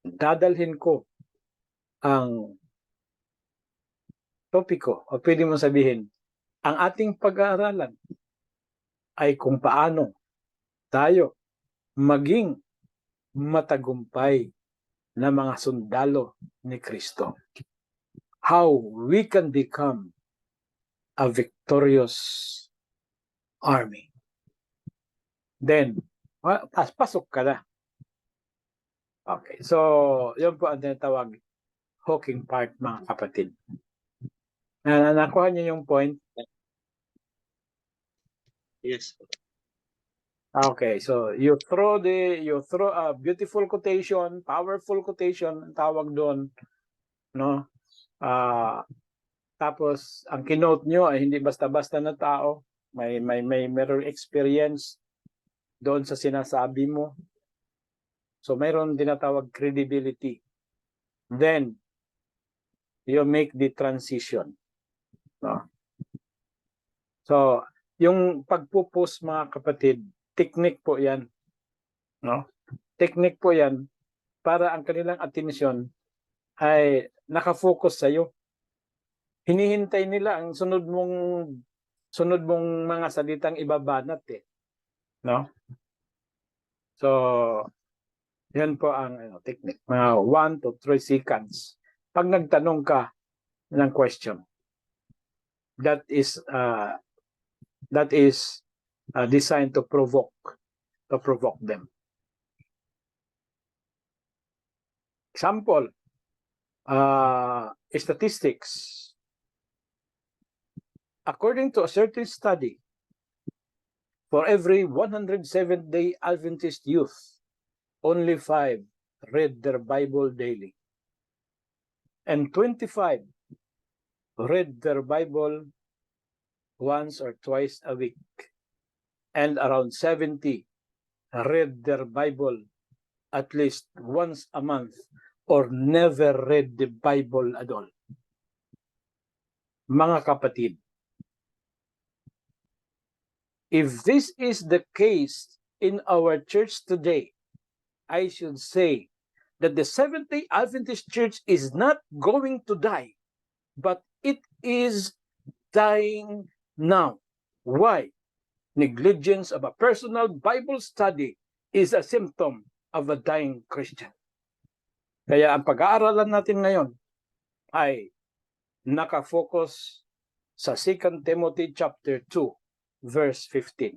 dadalhin ko ang topiko, o pwede mo sabihin, ang ating pag-aaralan ay kung paano tayo maging matagumpay na mga sundalo ni Kristo. How we can become a victorious army. Then, pasok ka na. Okay, so yun po ang tinatawag hawking part, mga kapatid. Nakuha niyo yung point? Yes. Okay, so you throw a beautiful quotation, powerful quotation, ang tawag doon, no? Tapos ang kinote nyo ay hindi basta-basta na tao, may merong experience doon sa sinasabi mo. So mayroon tinatawag credibility. Then you make the transition, no? So yung pagpo-post, mga kapatid, technique po 'yan, no? Technique po 'yan para ang kanilang atensyon ay nakafocus sa iyo. Hinihintay nila ang sunod mong mga salitang ibabanat eh, no? So yan po ang technique, mga 1 to 3 seconds. Pag nagtanong ka ng question, that is designed to provoke them. Example, statistics. According to a certain study, for every 107-day Adventist youth, only 5 read their Bible daily. And 25 read their Bible once or twice a week. And around 70 read their Bible at least once a month or never read the Bible at all. Mga kapatid, if this is the case in our church today, I should say that the Seventh-day Adventist Church is not going to die, but it is dying now. Why? Negligence of a personal Bible study is a symptom of a dying Christian. Kaya ang pag-aaralan natin ngayon ay nakafocus sa 2 Timothy chapter 2, verse 15.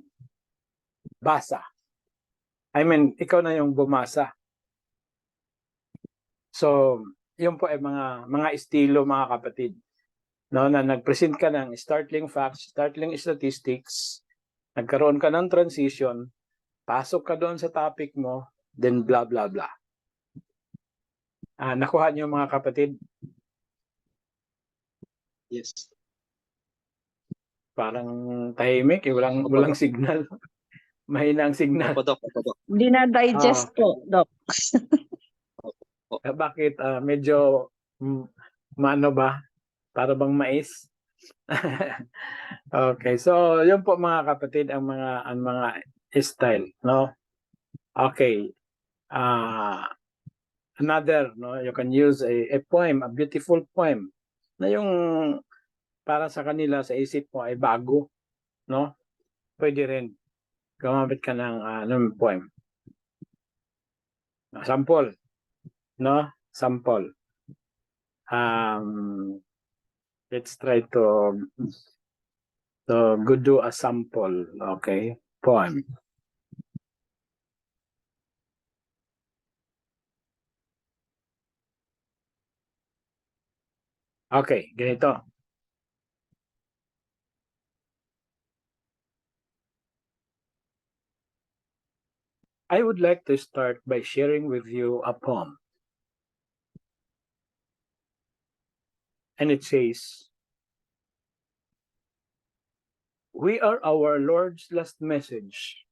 Basa. Ikaw na yung bumasa. So, yun po ay mga estilo, mga kapatid. No, na nag-present ka ng startling facts, startling statistics, nagkaroon ka ng transition, pasok ka doon sa topic mo, then blah, blah, blah. Nakuha niyo, mga kapatid? Yes. Parang tahimik, walang signal. Mahina ang signal. Opo, Doc. Dina-digest po, Doc. Bakit? Medyo, maano ba? Para bang mais? Okay, so yun po, mga kapatid, ang mga style, no? Okay. Another, no, you can use a poem, a beautiful poem, na yung para sa kanila sa isip mo ay bago, no? Pwede rin gumamit ka ng poem. Sample, no? Sample. Let's try to do a sample, okay? Poem. Okay, ganito. I would like to start by sharing with you a poem. And it says, "We are our Lord's last message,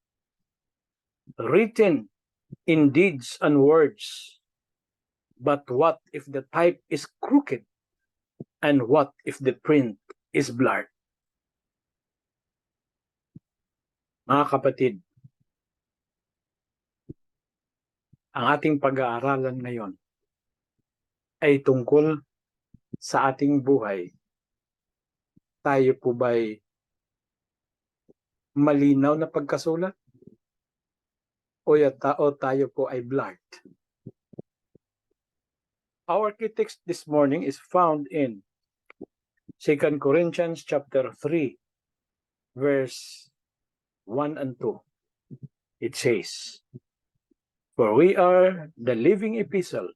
written in deeds and words. But what if the type is crooked? And what if the print is blurred?" Mga kapatid, ang ating pag-aaralan ngayon ay tungkol sa ating buhay. Tayo po ba'y malinaw na pagkasulat? O tayo po ay blurred? Our key text this morning is found in 2 Corinthians chapter 3, verse 1 and 2. It says, "For we are the living epistle."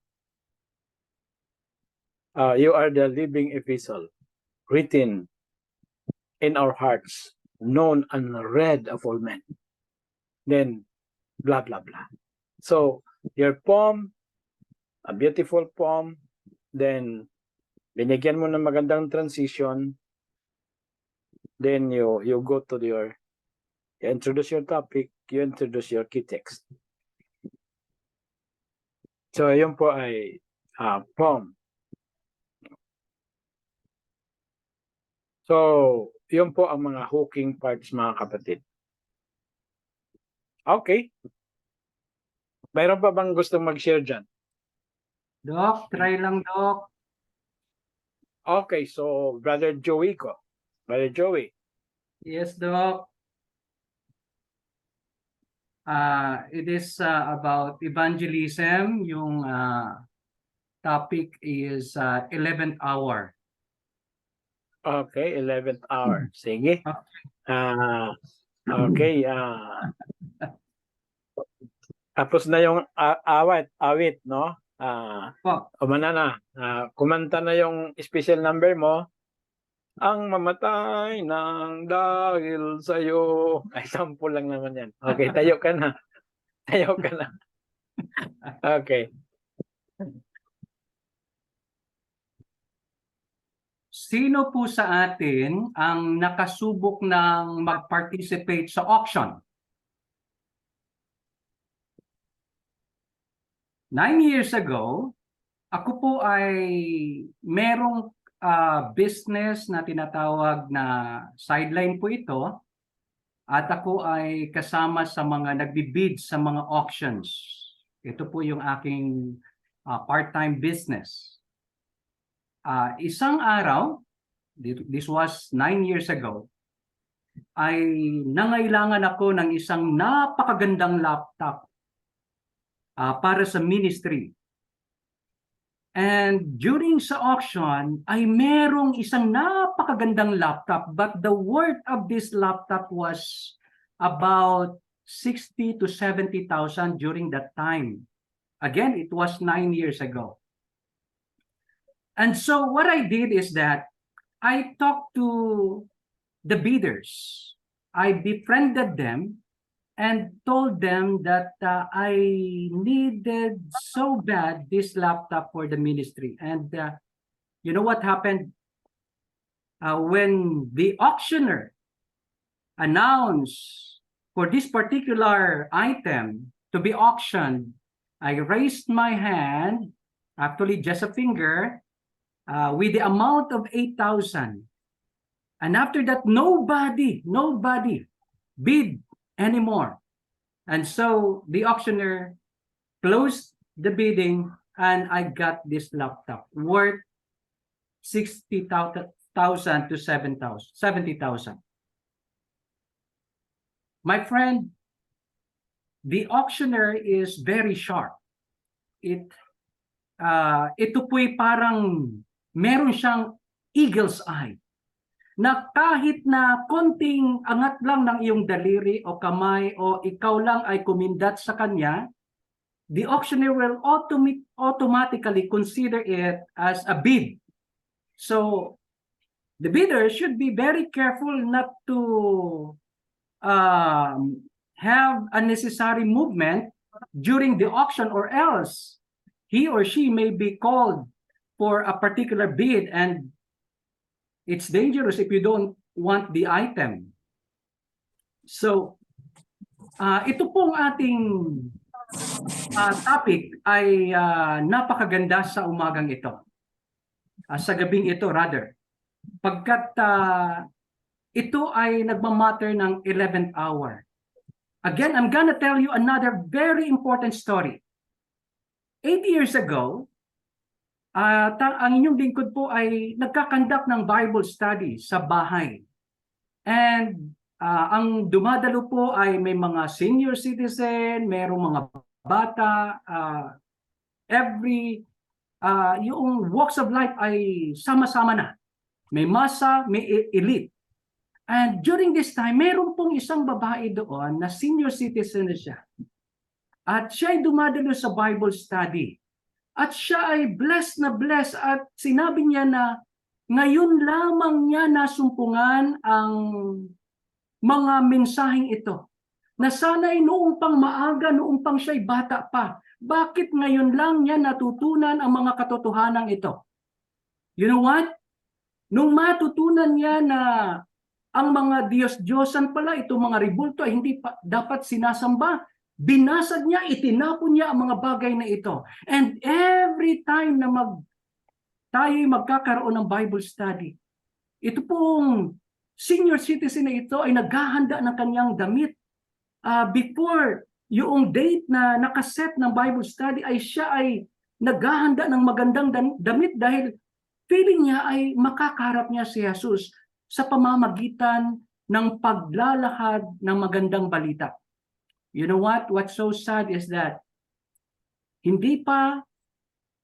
You are the living epistle, written in our hearts, known and read of all men. Then, blah, blah, blah. So, your poem, a beautiful poem, then, binigyan mo ng magandang transition, then you go to you introduce your topic, you introduce your key text. So, yun po ay poem. So, yun po ang mga hooking parts, mga kapatid. Okay. Mayroon pa bang gustong mag-share dyan? Doc, try lang, Doc. Okay, so Brother Joey ko. Brother Joey. Yes, Doc. It is about evangelism. Yung topic is 11th hour. Okay, 11th hour. Sige. Okay. Tapos na yung awit, no? Umana na. Kumanta na yung special number mo. Ang mamatay ng dahil sa'yo. Ay, sample lang naman yan. Okay, tayo ka na. Tayo ka na. Okay. Sino po sa atin ang nakasubok ng mag-participate sa auction? 9 years ago, ako po ay merong business na tinatawag na sideline po ito, at ako ay kasama sa mga nagbibid sa mga auctions. Ito po yung aking part-time business. Isang araw, this was 9 years ago, ay nangailangan ako ng isang napakagandang laptop para sa ministry. And during sa auction, ay merong isang napakagandang laptop, but the worth of this laptop was about 60 to 70,000 during that time. Again, it was 9 years ago. And so what I did is that I talked to the bidders. I befriended them and told them that I needed so bad this laptop for the ministry. And you know what happened? When the auctioneer announced for this particular item to be auctioned, I raised my hand, actually just a finger, with the amount of 8,000. And after that, nobody bid anymore. And so the auctioneer closed the bidding, and I got this laptop worth 60,000 to 70,000. My friend, the auctioneer is very sharp. Ito po'y parang meron siyang eagle's eye, na kahit na konting angat lang ng iyong daliri o kamay o ikaw lang ay kumindat sa kanya, the auctioneer will automatically consider it as a bid. So the bidder should be very careful not to have unnecessary movement during the auction, or else he or she may be called for a particular bid, and it's dangerous if you don't want the item. So ito pong ating topic ay napakaganda sa umagang ito. Sa gabing ito rather. Pagkat ito ay nagmamatter ng 11th hour. Again, I'm gonna tell you another very important story. 8 years ago, ang inyong lingkod po ay nagkakandak ng Bible study sa bahay. And ang dumadalo po ay may mga senior citizen, mayroong mga bata, yung walks of life ay sama-sama na. May masa, may elite. And during this time, meron pong isang babae doon na senior citizen na siya. At siya ay dumadalo sa Bible study. At siya ay blessed at sinabi niya na ngayon lamang niya nasumpungan ang mga mensaheng ito. Na sana'y noong pang maaga, noong pang siya'y bata pa. Bakit ngayon lang niya natutunan ang mga katotohanan ito? You know what? Nung matutunan niya na ang mga Diyos-Diyosan pala, itong mga ribulto ay hindi pa dapat sinasamba, binasag niya, itinapon niya ang mga bagay na ito. And every time na tayo'y magkakaroon ng Bible study, ito pong senior citizen na ito ay naghahanda ng kanyang damit. Before yung date na nakaset ng Bible study ay siya ay naghahanda ng magandang damit dahil feeling niya ay makakarap niya si Jesus sa pamamagitan ng paglalahad ng magandang balita. You know what? What's so sad is that hindi pa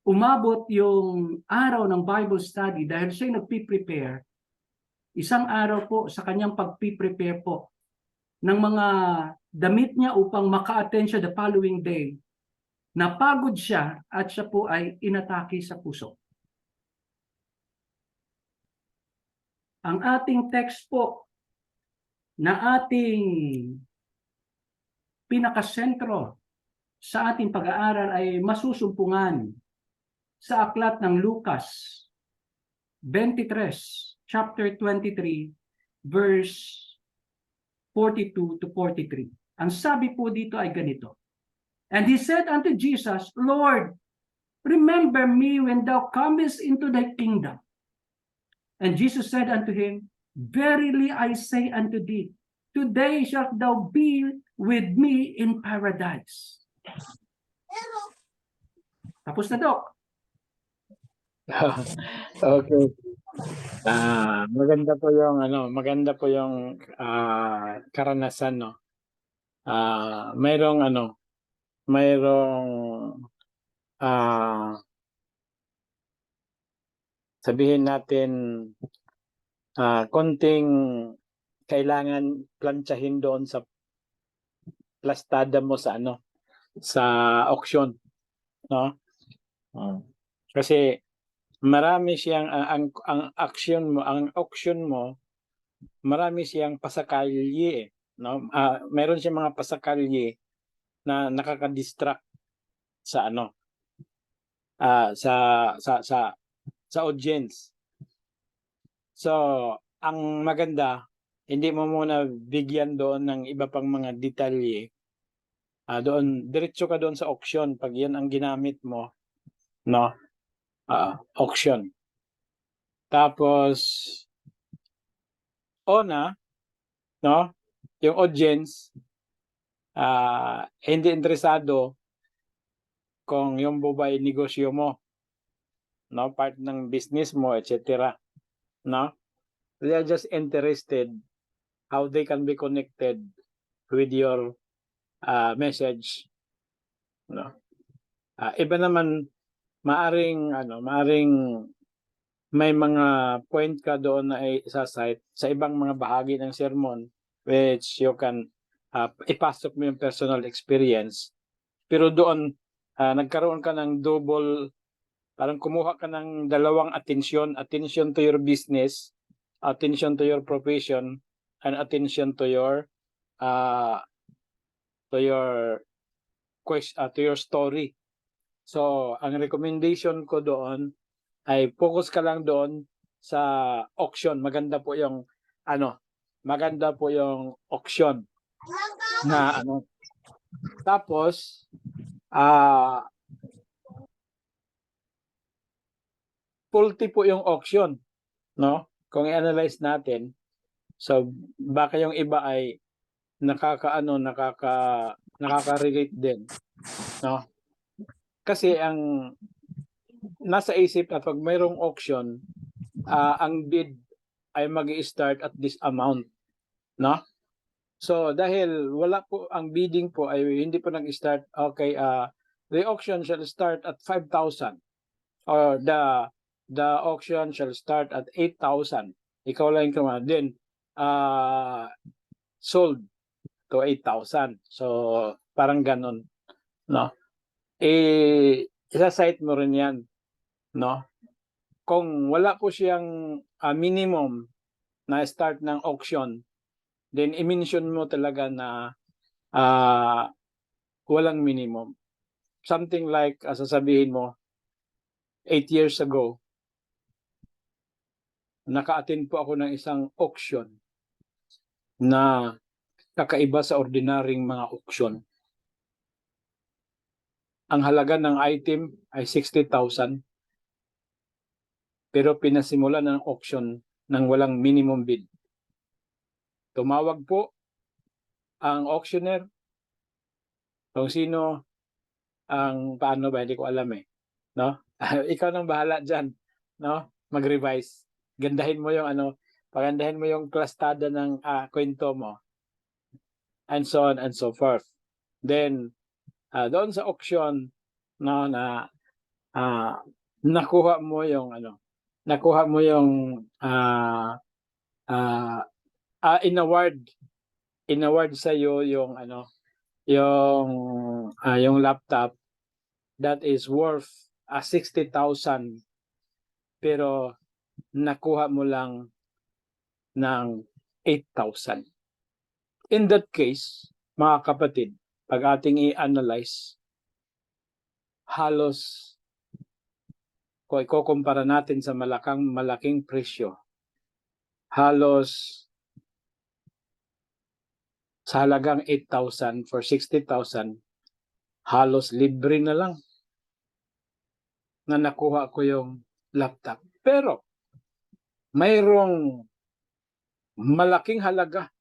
umabot yung araw ng Bible study dahil siya nagpi-prepare. Isang araw po sa kanyang pagpi-prepare po ng mga damit niya upang maka-attend siya the following day. Napagod siya at siya po ay inatake sa puso. Ang ating text po na ating pinakasentro sa ating pag-aaral ay masusumpungan sa aklat ng Lucas 23, chapter 23, verse 42 to 43. Ang sabi po dito ay ganito. And he said unto Jesus, Lord, remember me when thou comest into thy kingdom. And Jesus said unto him, verily I say unto thee, today shalt thou be with me in paradise. Tapos na, Doc. Okay. Maganda po yung karanasan, no. Mayroong sabihin natin konting kailangan plantsahin doon sa plastada mo sa sa auction, no. Kasi marami siyang ang auction mo marami siyang pasakalye, no. Meron siyang mga pasakalye na nakaka-distract sa sa audience. So, ang maganda, hindi mo muna bigyan doon ng iba pang mga detalye. Doon diretso ka doon sa auction pag 'yan ang ginamit mo, no. Auction. Tapos no, yung audience hindi interesado kung yung buhay negosyo mo, no, part ng business mo, etc. No? They are just interested how they can be connected with your message. No? Iba naman, maaring may mga point ka doon na isa-cite sa ibang mga bahagi ng sermon which you can ipasok mo yung personal experience. Pero doon, nagkaroon ka ng double, parang kumuha ka ng dalawang attention to your business, attention to your profession, and attention to your story. So, ang recommendation ko doon ay focus ka lang doon sa auction. Maganda po yung auction na Tapos faulty po yung auction, no? Kung i-analyze natin, so baka yung iba ay nakaka-relate din, no? Kasi ang nasa isip na pag mayroong auction, ang bid ay mag-i-start at this amount, no? So dahil wala po, ang bidding po ay hindi po nag-start, okay, the auction shall start at 5,000 or the auction shall start at 8,000. Ikaw lang yung then sold to 8,000. So parang ganon, no? Isa-cite mo rin yan, no? Kung wala po siyang minimum na start ng auction, then i-mention mo talaga na walang minimum. Something like, sasabihin mo, 8 years ago, naka-attend po ako ng isang auction na kakaiba sa ordinaryong mga auction. Ang halaga ng item ay 60,000. Pero pinasimulan ng auction ng walang minimum bid. Tumawag po ang auctioneer. Kung sino ang paano ba, hindi ko alam eh. No? Ikaw nang bahala dyan. No? Mag-revise. Gandahin mo yung pagandahin mo yung klastada ng kwento mo. And so on and so forth. Then, doon sa auction, no, na nakuha mo yung inaward sa iyo yung yung laptop that is worth 60,000, pero nakuha mo lang ng 8,000. In that case, mga kapatid, pag ating i-analyze, halos kung ikukumpara natin sa malaking presyo, halos sa halagang 8,000 for 60,000, halos libre na lang na nakuha ko yung laptop. Pero mayroong malaking halaga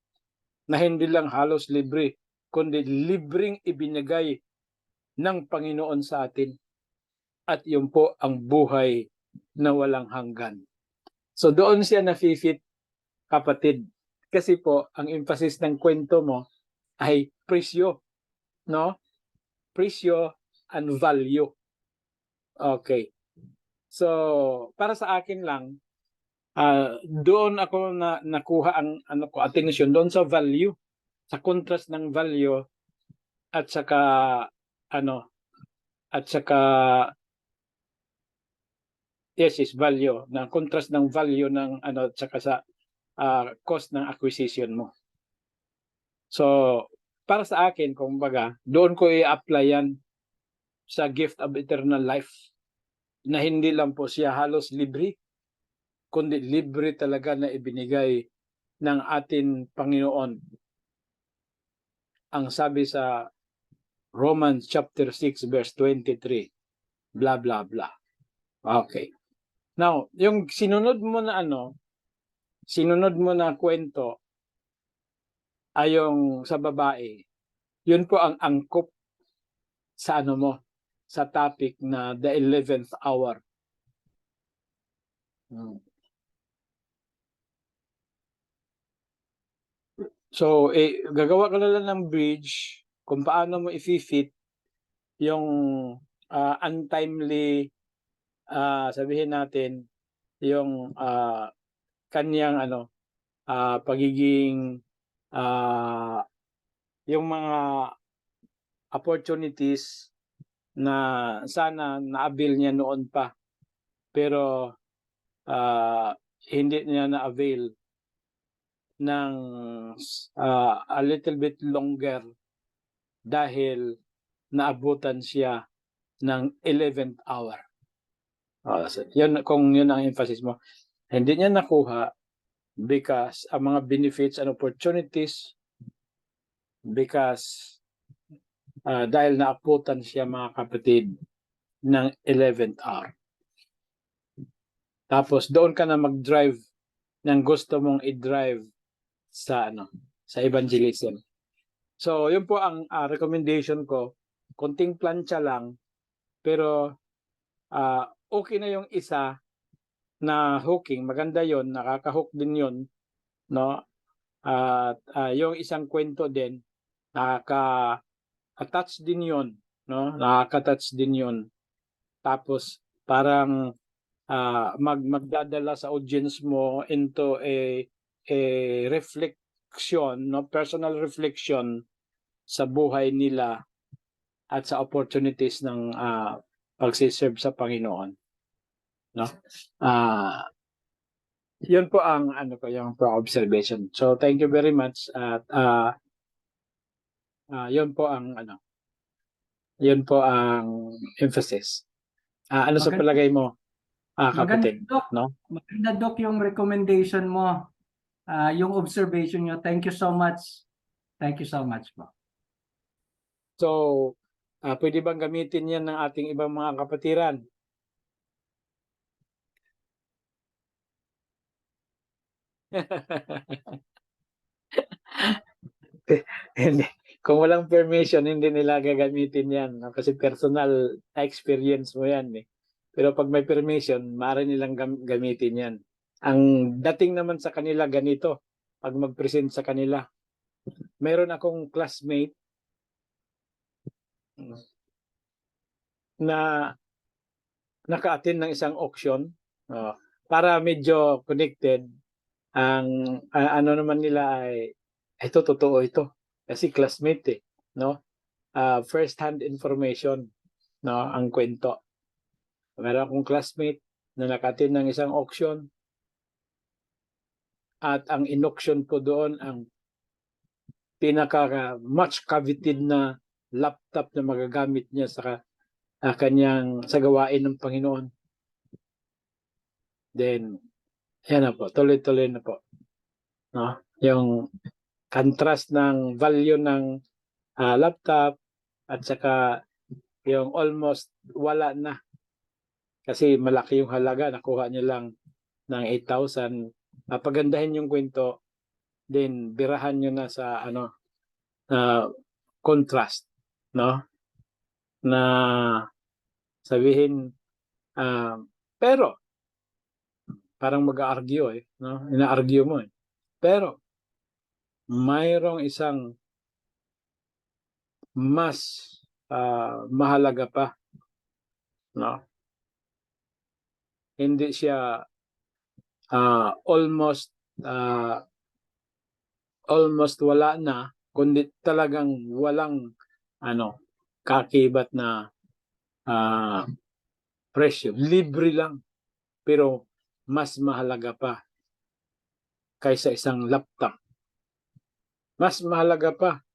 na hindi lang halos libre, kundi libreng ibinigay ng Panginoon sa atin. At yun po ang buhay na walang hanggan. So doon siya na-fit, kapatid. Kasi po, ang emphasis ng kwento mo ay presyo. No? Presyo and value. Okay. So, para sa akin lang, doon ako nakuha ang attention doon sa value, sa contrast ng value at saka value, na contrast ng value ng at saka sa cost ng acquisition mo. So, para sa akin, kumbaga, doon ko i-apply yan sa gift of eternal life, na hindi lang po siya halos libre, kundi libre talaga na ibinigay ng ating Panginoon. Ang sabi sa Romans chapter 6 verse 23, blah blah blah. Okay. Now, yung sinunod mo na kwento ay yung sa babae. Yun po ang angkop sa sa topic na the 11th hour. So, gagawa ka na lang ng bridge kung paano mo i-fit yung untimely, sabihin natin, yung kanyang pagiging yung mga opportunities na sana na-avail niya noon pa pero hindi niya na-avail ng a little bit longer dahil naabutan siya ng 11th hour. So, kung yun ang emphasis mo, hindi niya nakuha because ang mga benefits and opportunities because dahil naabutan siya mga kapatid ng 11th hour. Tapos doon ka na mag-drive ng gusto mong i-drive sa sa evangelism. So yun po ang recommendation ko. Konting plancha lang pero okay na yung isa na hooking, maganda yon, nakaka-hook din yon, no? At yung isang kwento din nakaka-attach din yon, no? Nakaka-touch din yon. Tapos parang magdadala sa audience mo into a reflection, no? Personal reflection sa buhay nila at sa opportunities ng pagsiserve sa Panginoon, no? Yun po ang yung observation. So thank you very much at yun po ang yun po ang emphasis. Ano sa palagay mo, kapatid? Maganda, Doc. No? Maganda, Doc, yung recommendation mo, yung observation nyo. Thank you so much. Thank you so much po. So, pwede bang gamitin yan ng ating ibang mga kapatiran? Hindi. Kung walang permission, hindi nila gagamitin yan. Kasi personal experience mo yan. Pero pag may permission, maaari nilang gamitin yan. Ang dating naman sa kanila ganito, pag mag-present sa kanila. Meron akong classmate na naka-attend ng isang auction para medyo connected. Ang naman nila ay ito totoo ito kasi classmate no, first hand information, no, ang kwento. Meron akong classmate na naka-attend ng isang auction at ang in-auction po doon ang pinaka much coveted na laptop na magagamit niya sa kanyang sa gawain ng Panginoon. Then yan na po, tuloy-tuloy na po, no? Yung contrast ng value ng laptop at saka yung almost wala na kasi malaki yung halaga, nakuha niya lang ng 8,000. Pagandahin yung kwento, then birahan nyo na sa contrast, no? Na sabihin pero parang mag-argue no? Ina-argue mo pero mayroong isang mas mahalaga pa, no? Hindi siya almost wala na, kundi talagang walang kakibat na presyo, libre lang pero mas mahalaga pa kaysa isang laptop. Mas mahalaga pa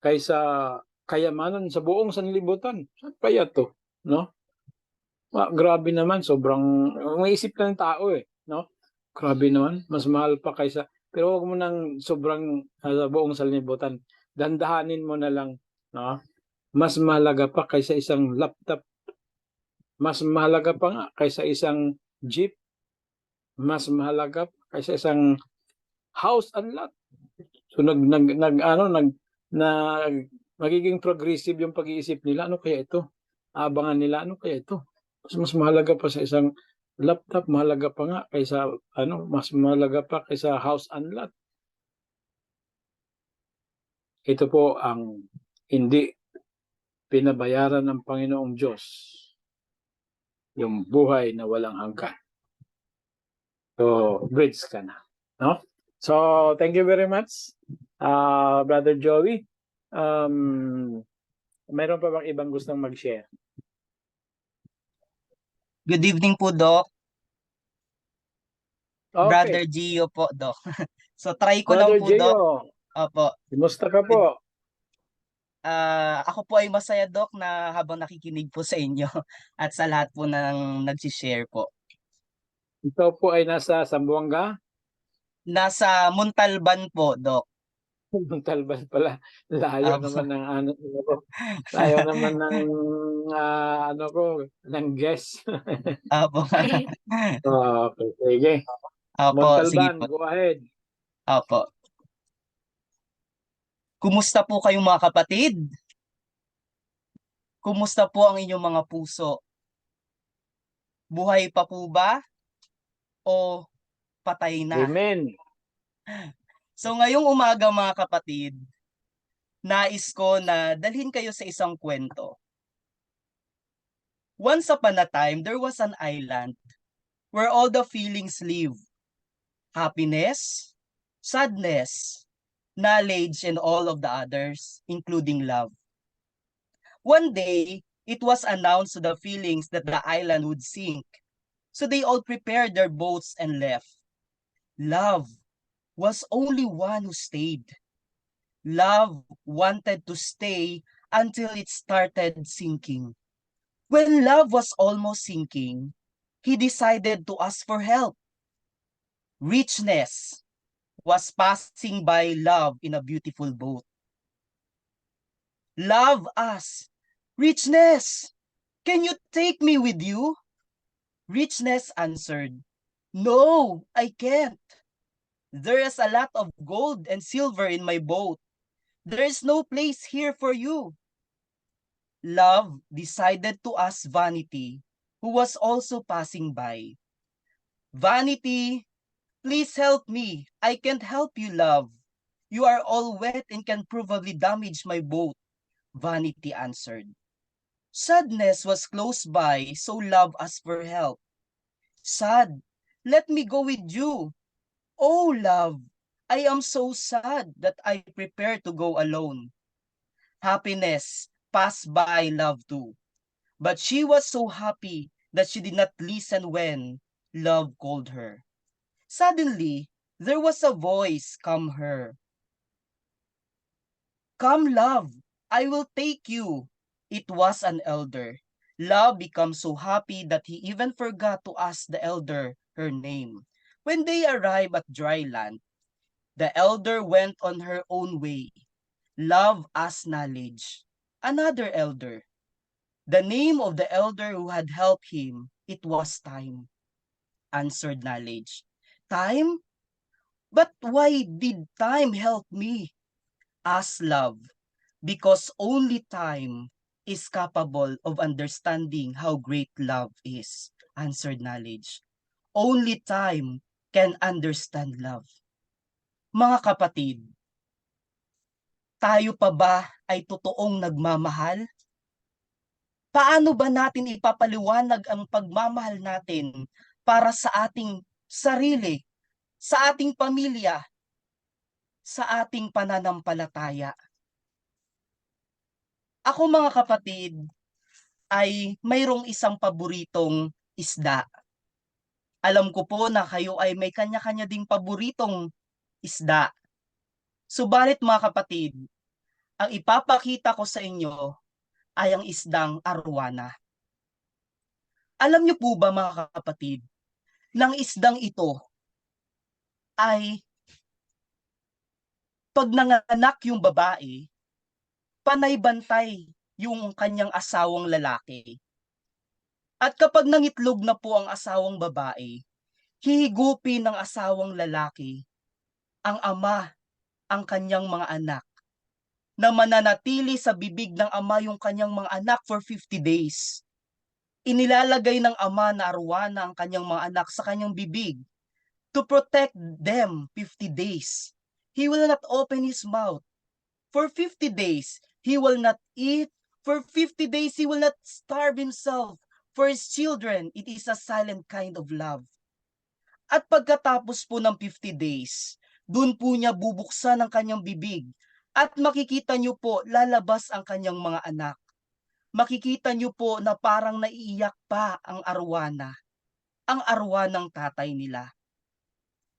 kaysa kayamanan sa buong sanlibutan. Saan kaya to, no? Grabe naman, sobrang maisip ng tao no? Grabe naman, mas mahal pa kaysa, pero wag mo nang sobrang sa buong sanlibutan. Dandahanin mo na lang, no? Mas mahalaga pa kaysa isang laptop. Mas mahalaga pa nga kaysa isang jeep. Mas mahalaga pa kaysa isang house and lot. So magiging progressive yung pag-iisip nila. Ano kaya ito? Abangan nila, ano kaya ito? Mas mahalaga pa sa isang laptop, mahalaga pa nga kaysa mas mahalaga pa kaysa house and lot. ito po ang hindi pinabayaran ng Panginoong Diyos, yung buhay na walang hanggan. So, bridge ka na. No? So, thank you very much, Brother Joey. Meron pa bang ibang gustong mag-share? Good evening po, Doc. Okay. Brother Gio po, Doc. So try ko lang Brother po, Doc. Gio, Opo. kumusta ka po? Ako po ay masaya, Doc, na habang nakikinig po sa inyo at sa lahat po ng nag-share po. Ito po ay nasa Zamboanga? Nasa Montalban po, Doc. Montalban pala. Layo Opo. naman ng ano ko. Layo naman ng ano ko, ng guess. Opo. Okay, sige. Opo, sige Montalban, po. go ahead. Opo. Kumusta po kayong mga kapatid? Kumusta po ang inyong mga puso? Buhay pa po ba? O patay na? Amen. So ngayong umaga mga kapatid, nais ko na dalhin kayo sa isang kwento. Once upon a time, there was an island where all the feelings live. Happiness, sadness, knowledge, and all of the others, including love. One day, it was announced to the feelings that the island would sink. So they all prepared their boats and left. Love was only one who stayed. Love wanted to stay until it started sinking. When love was almost sinking, he decided to ask for help. Richness was passing by love in a beautiful boat. Love asked, "Richness, can you take me with you?" Richness answered, "No, I can't. There is a lot of gold and silver in my boat. There is no place here for you." Love decided to ask Vanity, who was also passing by. "Vanity, please help me. I can't help you, love. You are all wet and can probably damage my boat." Vanity answered. Sadness was close by, so Love asked for help. "Sad, let me go with you." "Oh, love, I am so sad that I prepare to go alone." Happiness passed by Love too, but she was so happy that she did not listen when Love called her. Suddenly, there was a voice come her. "Come, love, I will take you." It was an elder. Love became so happy that he even forgot to ask the elder her name. When they arrived at dry land, the elder went on her own way. Love asked Knowledge, another elder. The name of the elder who had helped him, it was Time. Answered Knowledge. "Time? But why did time help me?" Asked Love. "Because only time is capable of understanding how great love is." Answered Knowledge. Only time can understand love. Mga kapatid, tayo pa ba ay totoong nagmamahal? Paano ba natin ipapaliwanag ang pagmamahal natin para sa ating sarili, sa ating pamilya, sa ating pananampalataya? Ako mga kapatid ay mayroong isang paboritong isda. Alam ko po na kayo ay may kanya-kanya ding paboritong isda. Subalit mga kapatid, ang ipapakita ko sa inyo ay ang isdang arwana. Alam niyo po ba mga kapatid, ng isdang ito ay pag nanganak yung babae, panay-bantay yung kanyang asawang lalaki. At kapag nangitlog na po ang asawang babae, hihigupin ng asawang lalaki ang ama, ang kanyang mga anak, na mananatili sa bibig ng ama yung kanyang mga anak for 50 days. Inilalagay ng ama na arwana ang kanyang mga anak sa kanyang bibig to protect them 50 days. He will not open his mouth For 50 days, he will not eat. For 50 days, he will not starve himself. For his children, it is a silent kind of love. At pagkatapos po ng 50 days, dun po niya bubuksan ang kanyang bibig at makikita niyo po lalabas ang kanyang mga anak. Makikita niyo po na parang naiiyak pa ang arwana ng tatay nila.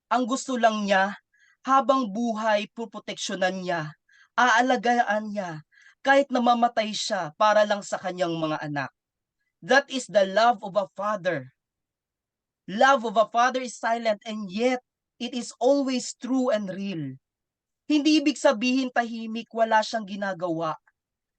Ang gusto lang niya, habang buhay, puproteksyonan niya, aalagaan niya, kahit namamatay siya para lang sa kanyang mga anak. That is the love of a father. Love of a father is silent and yet it is always true and real. Hindi ibig sabihin tahimik, wala siyang ginagawa.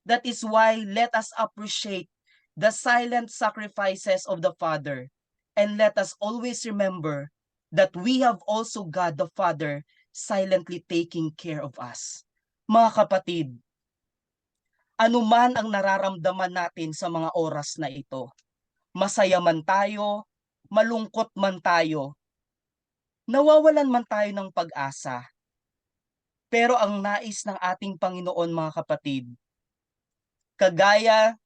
That is why let us appreciate the silent sacrifices of the Father, and let us always remember that we have also God the Father silently taking care of us. Mga kapatid, anuman ang nararamdaman natin sa mga oras na ito, masaya man tayo, malungkot man tayo, nawawalan man tayo ng pag-asa, pero ang nais ng ating Panginoon, mga kapatid, kagaya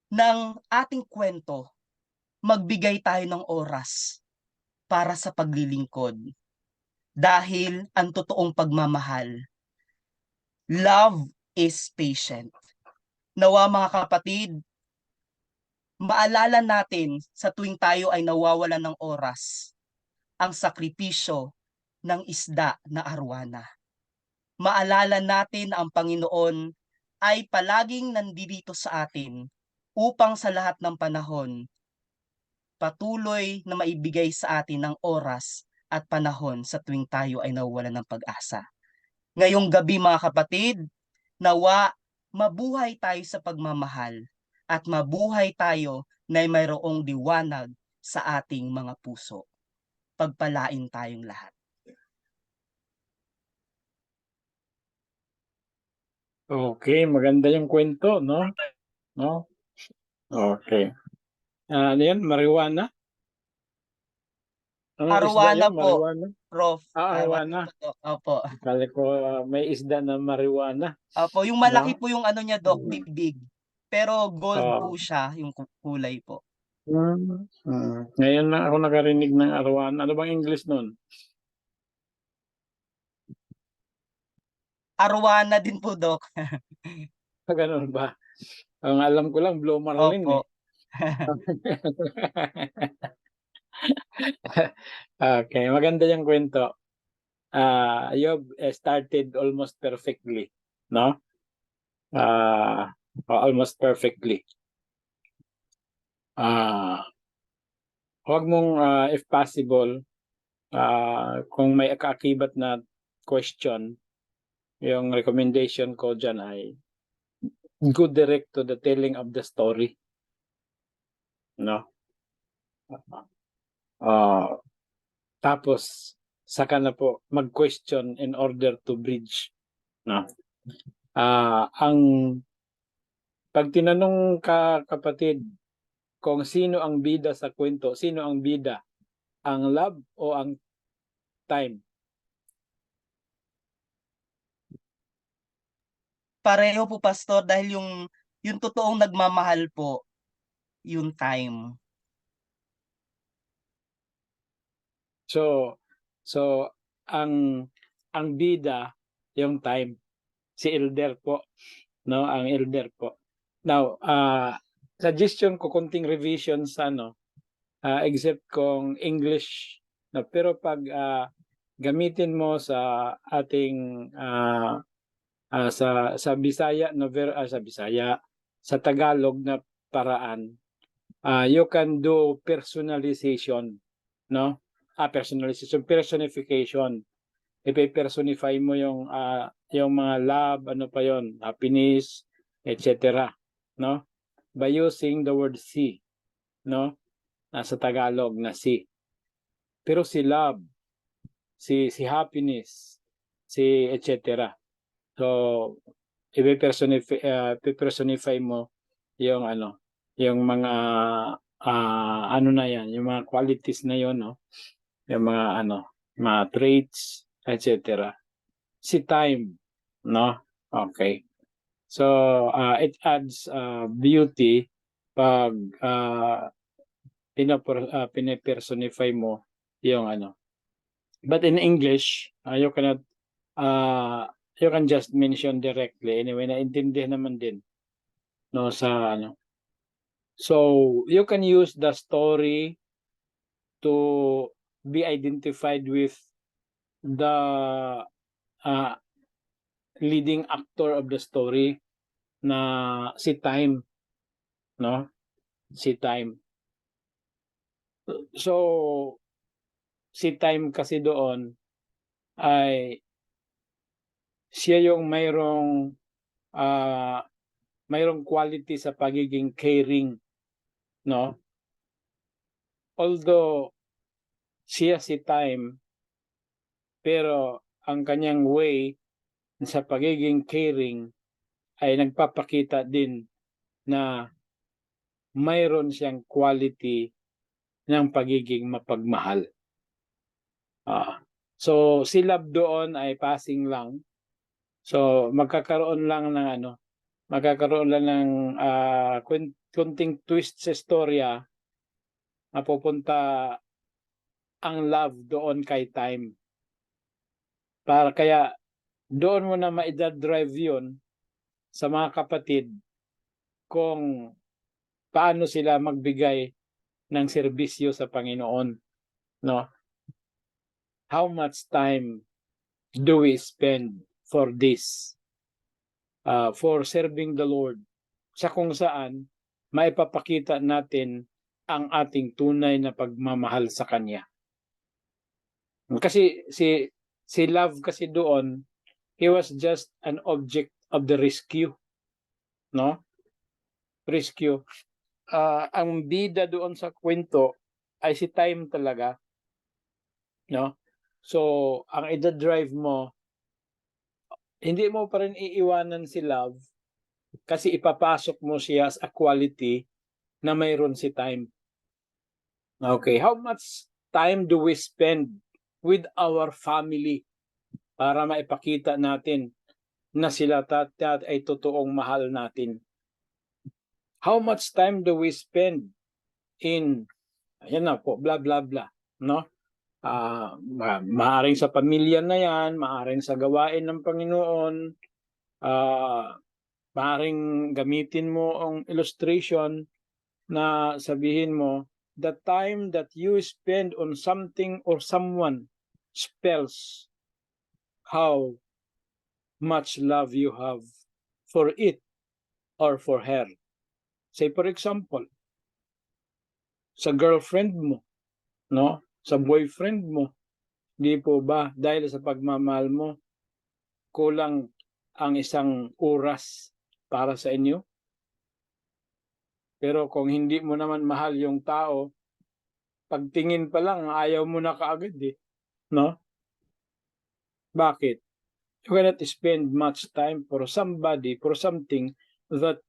ng ating kwento, magbigay tayo ng oras para sa paglilingkod. Dahil ang totoong pagmamahal, love is patient. Nawa mga kapatid, maalala natin sa tuwing tayo ay nawawalan ng oras, ang sakripisyo ng isda na arwana. Maalala natin ang Panginoon ay palaging nandito sa atin upang sa lahat ng panahon patuloy na maibigay sa atin ng oras at panahon sa tuwing tayo ay nawawalan ng pag-asa. Ngayong gabi mga kapatid, nawa mabuhay tayo sa pagmamahal at mabuhay tayo na mayroong liwanag sa ating mga puso. Pagpalain tayong lahat. Okay, maganda yung kwento, no? No? Okay. Ano yan? Marijuana? Anong isda Arwana yun? po, Marijuana? Prof. Arwana. Opo. Akala ko may isda na marijuana. Opo, yung malaki No? po yung ano niya, Doc, big. Pero gold Oh. po siya, yung kulay po. Ngayon na ako nakarinig ng arwana. Ano bang English nun? Arwana din po, Doc. Ganun ba? Ang alam ko lang, Blue Marlin Opo. Okay, maganda yung kwento. You've started almost perfectly, no? Almost perfectly. Huwag mong, if possible, kung may kaakibat na question, yung recommendation ko dyan ay go direct to the telling of the story. No? Tapos, saka na po mag-question in order to bridge. No? Ang pag tinanong ka, kapatid, kung sino ang bida sa kwento, sino ang bida? Ang love o ang time? Pareho po, Pastor, dahil yung totoong nagmamahal po, yung time. So ang bida yung time. Si elder po, no? Ang elder po. Now, suggestion ko konting revision sa except kung English, no? Pero pag gamitin mo sa ating sa Bisaya sa Bisaya, sa Tagalog na paraan, you can do personalization, no? Personification. Ipe-personify mo yung mga love, ano pa yon, happiness, etc. No? By using the word si, no? Sa Tagalog na si. Pero si love, si happiness, si etc. So ipe-personify mo yung yung mga na yan, yung mga qualities na yon, no? Yung mga mga traits, etc. Si time, no? Okay. So it adds beauty pag pinipersonify mo yung ano. But in English, you cannot you can just mention directly. Anyway, naintindihan naman din no sa ano. So you can use the story to be identified with the leading actor of the story na si Time, no? Si Time. So si Time kasi doon ay siya yung mayroong quality sa pagiging caring, no? Although siya si Time, pero ang kanyang way sa pagiging caring ay nagpapakita din na mayroon siyang quality ng pagiging mapagmahal. So si Love doon ay passing lang. So magkakaroon lang ng kunting twist sa storya, mapupunta ang love doon kay Time. Para kaya doon mo na maidadrive yun sa mga kapatid kung paano sila magbigay ng serbisyo sa Panginoon, no? How much time do we spend for this? For serving the Lord, sa kung saan maipapakita natin ang ating tunay na pagmamahal sa Kanya. Kasi si Love kasi doon, he was just an object of the rescue, no? Rescue. Ang bida doon sa kwento ay si Time talaga, no? So ang ida-drive mo, hindi mo pa rin iiwanan si Love kasi ipapasok mo siya as a quality na mayroon si Time. Okay, how much time do we spend with our family para maipakita natin na sila ay totoong mahal natin? How much time do we spend in, ayan na po, blah, blah, blah, no? Maaring sa pamilya na yan, maaring sa gawain ng Panginoon, maaring gamitin mo ang illustration na sabihin mo, the time that you spend on something or someone spells how much love you have for it or for her. Say for example, sa girlfriend mo, no? Sa boyfriend mo, di po ba dahil sa pagmamahal mo, kulang ang isang oras para sa inyo? Pero kung hindi mo naman mahal yung tao, pagtingin pa lang, ayaw mo na kaagad eh. No? Bakit? You cannot spend much time for somebody, for something that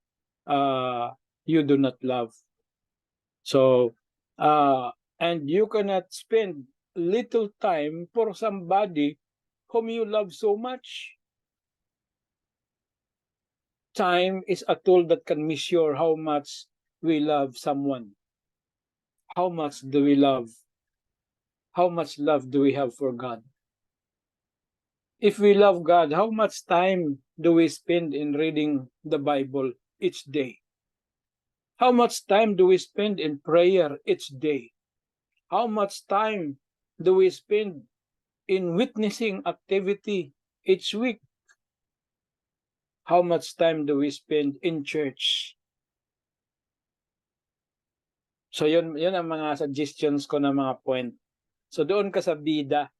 you do not love. So, and you cannot spend little time for somebody whom you love so much. Time is a tool that can measure how much we love someone. How much do we love? How much love do we have for God? If we love God, how much time do we spend in reading the Bible each day? How much time do we spend in prayer each day? How much time do we spend in witnessing activity each week? How much time do we spend in church? So yun ang mga suggestions ko na mga point. So doon ka sa bida.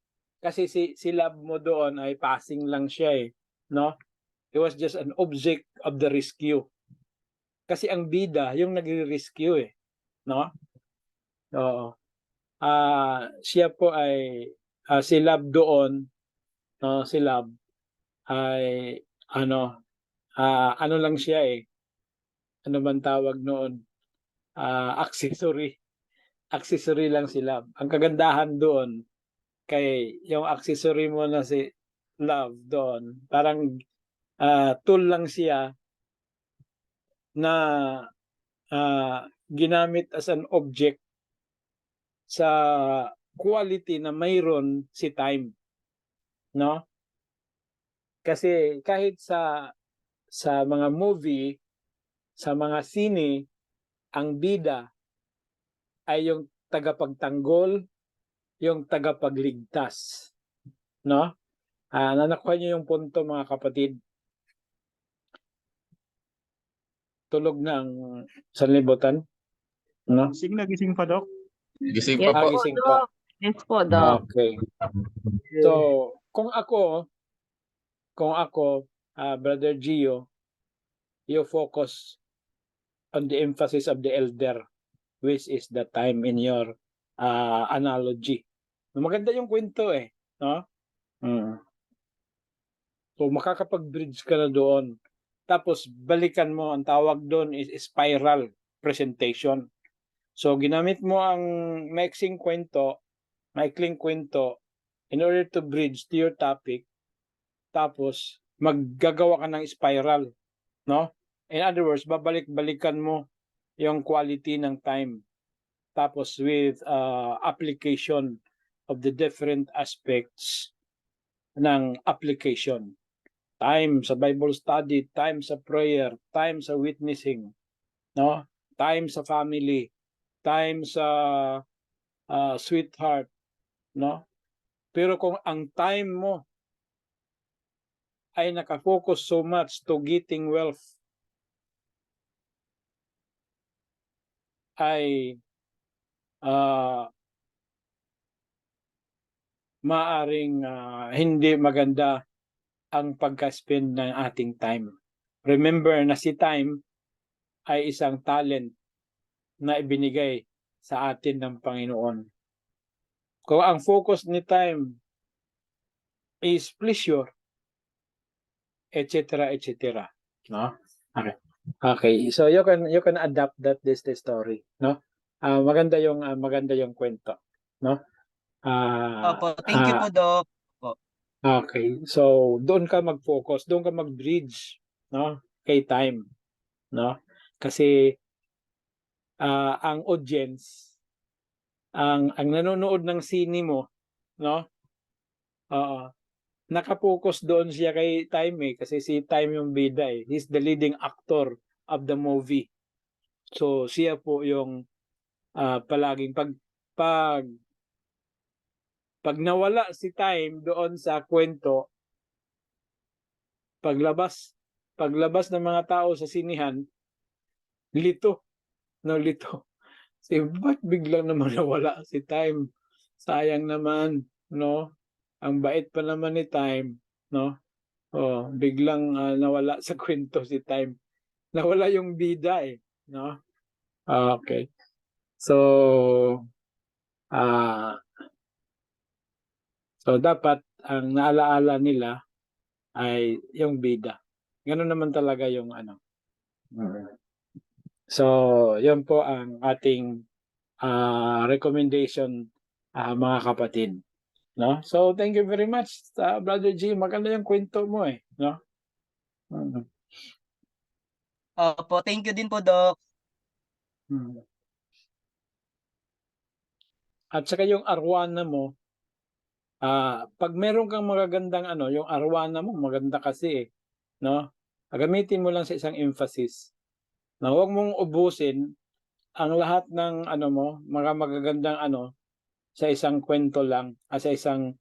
Kasi si Love mo doon ay passing lang siya eh. No? It was just an object of the rescue. Kasi ang bida, yung nagre-rescue eh. No? Oo. Siya po ay si Love doon, no, si Love ay ano lang siya eh. Ano man tawag noon? Accessory. Accessory lang si Love. Ang kagandahan doon kay yung accessory mo na si Love doon, parang tool lang siya na ginamit as an object sa quality na mayroon si time, no? Kasi kahit sa mga movie, sa mga sine, ang bida ay yung tagapagtanggol, yung tagapagligtas, no? Nakuha niyo yung punto, mga kapatid. Tulog ng sanlibutan, no? Gising na gising pa, Doc. Gising Yes pa po. po, Gising pa. Doc. Yes po, Doc. Okay. So, kung ako, Brother Gio, you focus on the emphasis of the elder, which is the time in your analogy. Maganda yung kwento eh, no? So makakapag-bridge ka na doon. Tapos balikan mo, ang tawag doon is spiral presentation. So ginamit mo ang maikling kwento in order to bridge to your topic. Tapos maggagawa ka ng spiral, no? In other words, babalik-balikan mo yung quality ng time. Tapos with application of the different aspects ng application. Time sa Bible study, time sa prayer, time sa witnessing, no? Time sa family, time sa sweetheart, no? Pero kung ang time mo ay nakafocus so much to getting wealth, ay maaring hindi maganda ang pagka-spend ng ating time. Remember na si time ay isang talent na ibinigay sa atin ng Panginoon. Kung ang focus ni time is pleasure, etc., etc., no? Okay. So you can adapt that this story, no? Maganda yung kwento, no? Opo, thank you po, Doc. Okay. So doon ka mag-focus, doon ka mag-bridge, no? Kay time, no? Kasi ang audience, ang nanonood ng sine mo, no? Nakapokus doon siya kay time eh, kasi si Time yung bida eh. He's the leading actor of the movie. So siya po yung palaging pag nawala si Time doon sa kwento, paglabas ng mga tao sa sinihan, lito. Ba't biglang naman nawala si Time? Sayang naman, no? Ang bait pa naman ni Time, no? Biglang nawala sa kwento si Time. Nawala yung bida eh, no? Okay. So dapat ang naalaala nila ay yung bida. Ganun naman talaga yung ano. So, yun po ang ating recommendation, mga kapatid, no? So, thank you very much, Brother G. Maganda yung kwento mo eh, no? Opo, thank you din po, Doc. At saka yung arwana mo, pag meron kang magagandang yung arwana mo, maganda kasi eh, no? Gamitin mo lang sa isang emphasis. Na huwag mong ubusin ang lahat ng mga magagandang sa isang kwento lang, sa isang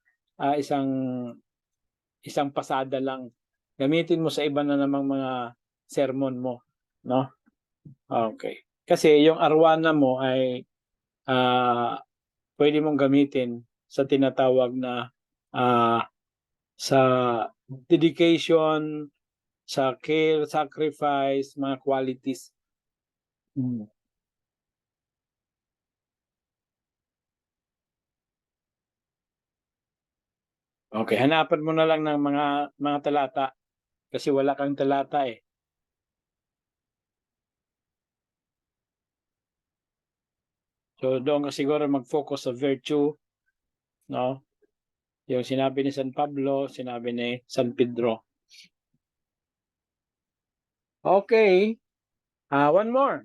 pasada lang. Gamitin mo sa iba na namang mga sermon mo, no? Okay. Kasi yung arwana mo ay pwede mong gamitin sa tinatawag na sa dedication, sa care, sacrifice, mga qualities. Okay, hanapan mo na lang ng mga talata kasi wala kang talata eh. So doon ka siguro mag-focus sa virtue, no? Yung sinabi ni San Pablo, sinabi ni San Pedro. Okay. One more.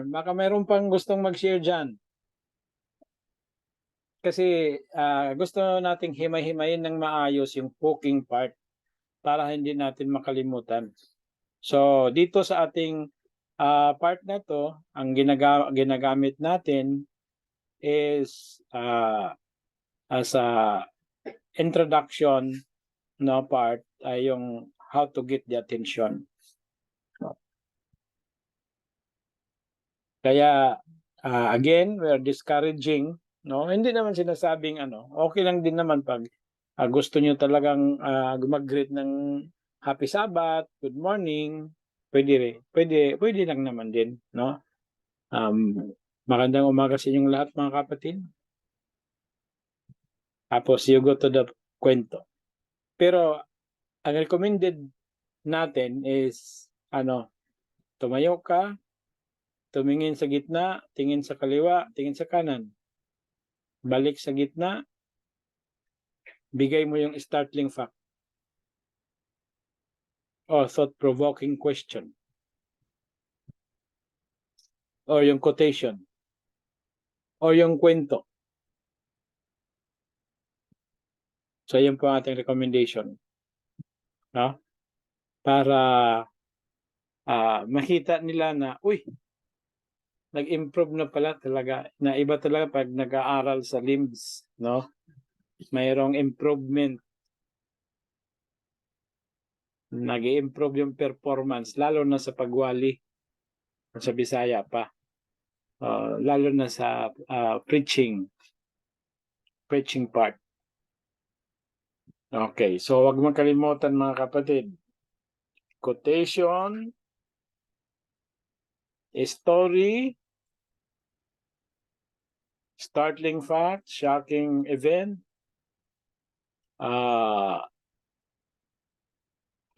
Baka mayroon pang gustong mag-share dyan. Kasi gusto nating himay-himayin ng maayos yung cooking part para hindi natin makalimutan. So, dito sa ating part na to, ang ginagamit natin is as a introduction no part ay yung how to get the attention. Kaya again, we're discouraging, no? Hindi naman sinasabing okay lang din naman pag gusto niyo talagang mag-greet ng Happy Sabbath, good morning, pwede lang naman din, no? Magandang umaga sa inyong lahat mga kapatid. Tapos you go to the kwento. Pero ang recommended natin is tumayo ka, tumingin sa gitna, tingin sa kaliwa, tingin sa kanan. Balik sa gitna, bigay mo yung startling fact o thought-provoking question o yung quotation o yung kwento. So, yun po ang ating recommendation. No? Para makita nila na, nag-improve na pala talaga. Na iba talaga pag nag-aaral sa LIMS. No? Mayroong improvement. Nag-i-improve yung performance, lalo na sa pagwali. Sa Bisaya pa. Lalo na sa preaching part. Okay, so wag mong kalimutan mga kapatid. Quotation, story, startling fact, shocking event.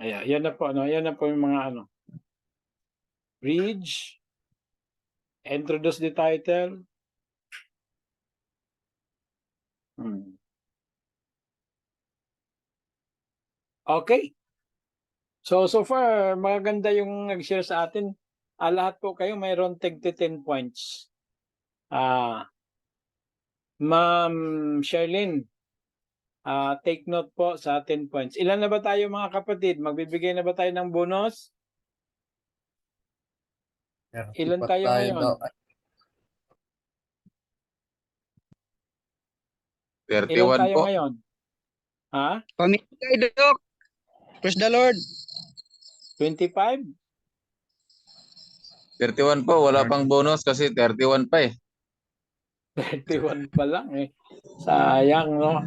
Yan na po, yan na po yung mga bridge, introduce the title. Okay. So far, maganda yung nag-share sa atin. Lahat po kayo mayroon tig 10 points. Ma'am Sherlyn, take note po sa 10 points. Ilan na ba tayo mga kapatid? Magbibigay na ba tayo ng bonus? Ilan tayo ngayon? 31 Ilan tayo po. ngayon? Pamigay, Doc. Praise the Lord. 25? 31 po. Wala pang bonus kasi 31 pa eh. 31 pa lang eh. Sayang, no?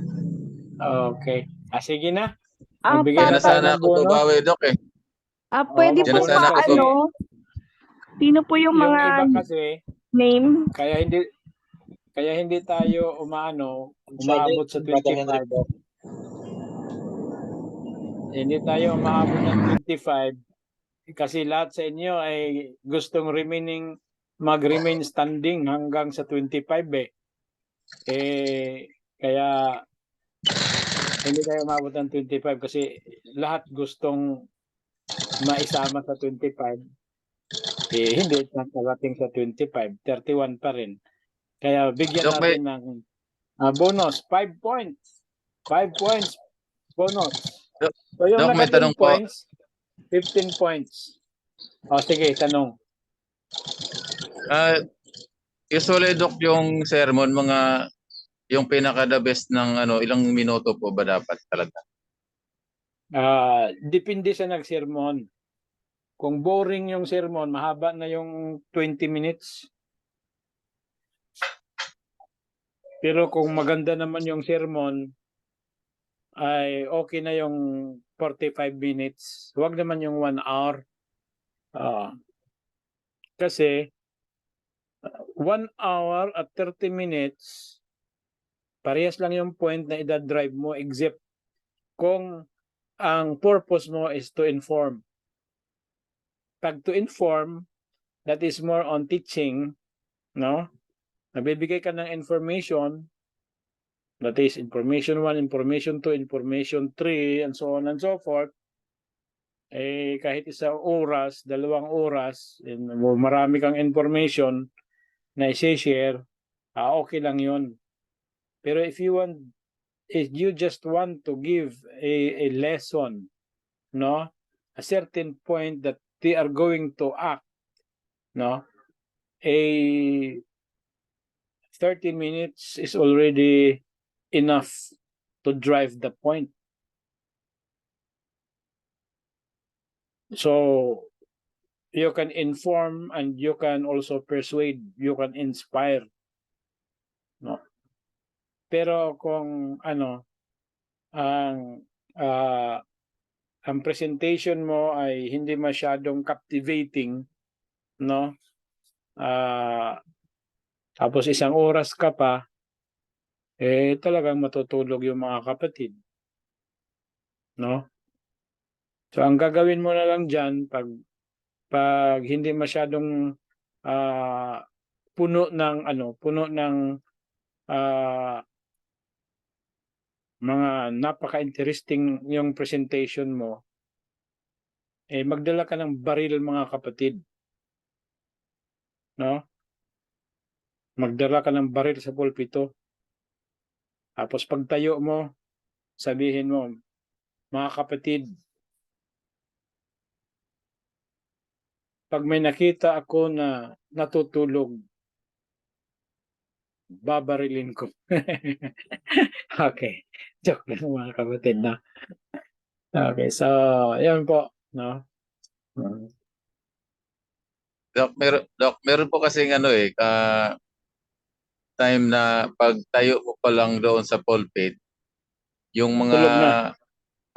Okay. Sige na. Magbigay Diyan na na tayo sana ng ako bonus. babawi, Doc eh. Pwede Diyan na po sana ba ako. sino po yung Yung mga iba kasi, name? kaya hindi tayo umaabot sa 25. Hindi tayo umaabot ng 25 kasi lahat sa inyo ay gustong mag-remain standing hanggang sa 25 kaya hindi tayo umabot ng 25 kasi lahat gustong maisama sa 25. Hindi nakarating sa 25, 31 pa rin. Kaya bigyan Doc, natin ng bonus, 5 points. 5 points bonus. So yung Doc, may naka 10 tanong po. points, 15 points. Sige, tanong. Usually, Doc, yung sermon, yung pinaka-the best ng ilang minuto po ba dapat talaga? Depende sa nagsermon. Kung boring yung sermon, mahaba na yung 20 minutes. Pero kung maganda naman yung sermon, ay okay na yung 45 minutes. Huwag naman yung 1 hour. Kasi 1 hour at 30 minutes, parehas lang yung point na idadrive mo except kung ang purpose mo is to inform. Pag to inform, that is more on teaching, no? Nabibigay ka ng information, that is information 1, information 2, information 3, and so on and so forth. kahit 1 oras, 2 oras, marami kang information na i-share, okay lang yun. Pero if you just want to give a lesson, no, a certain point that they are going to act, no, 30 minutes is already enough to drive the point. So you can inform and you can also persuade, you can inspire, no. Pero kung ang presentation mo ay hindi masyadong captivating, no, tapos 1 oras ka pa, talagang matutulog yung mga kapatid, no. So ang gagawin mo na lang diyan pag hindi masyadong puno ng mga napaka-interesting yung presentation mo, magdala ka ng baril, mga kapatid, no? Magdala ka ng baril sa pulpito. Tapos pagtayo mo, sabihin mo, mga kapatid, pag may nakita ako na natutulog, babarilin ko. Okay. Joke lang, mga kapatid, na. Okay, so yan po, no. Doc, meron po kasing time na pagtayo mo pa lang doon sa pulpit, yung Tulog na.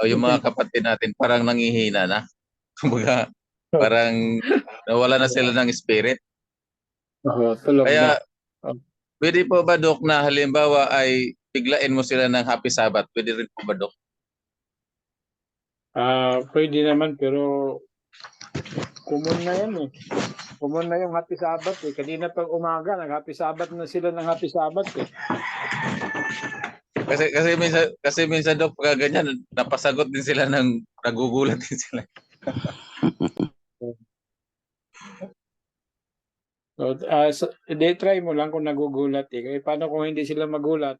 yung mga kapatid natin parang nangihina na. Kumbaga, parang nawala na sila ng spirit. Tulog Kaya, na. pwede po ba, Doc, na halimbawa ay biglain mo sila ng Happy Sabbath? Pwede rin po ba, Doc? Pwede naman, pero common na yan eh. Common na yung Happy Sabbath eh. Kanina pag umaga, nag-Happy Sabbath na sila ng Happy Sabbath eh. Kasi minsan, Doc, pagka ganyan, napasagot din sila nagugulat din sila. So, try mo lang kung nagugulat eh. Kaya paano kung hindi sila magulat?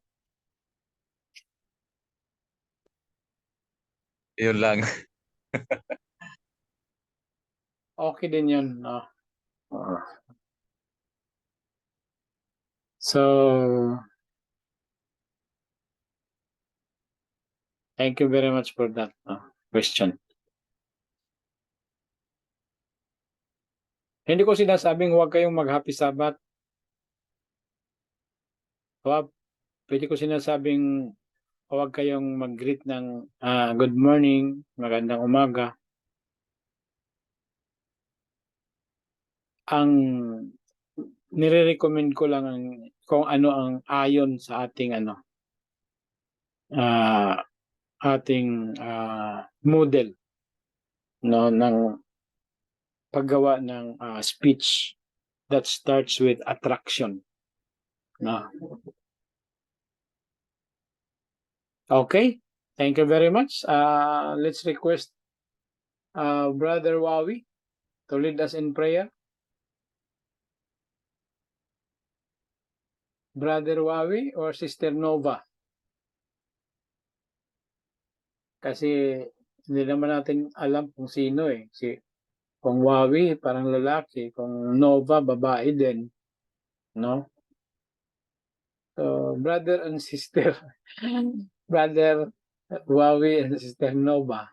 Yun lang. Okay din yun. No? So, thank you very much for that question. Hindi ko sinasabing huwag kayong mag-Happy Sabbath. Pwede ko sinasabing huwag kayong mag-greet ng good morning, magandang umaga. Ang nire-recommend ko lang kung ano ang ayon sa ating ating model, no, ng paggawa ng speech that starts with attraction, no. Okay, thank you very much. Let's request Brother Wawi to lead us in prayer. Brother Wawi or Sister Nova? Kasi hindi naman natin alam kung sino eh. Kung Wawi, parang lalaki. Kung Nova, babae din. No? So, brother and sister. Brother Wawi and Sister Nova.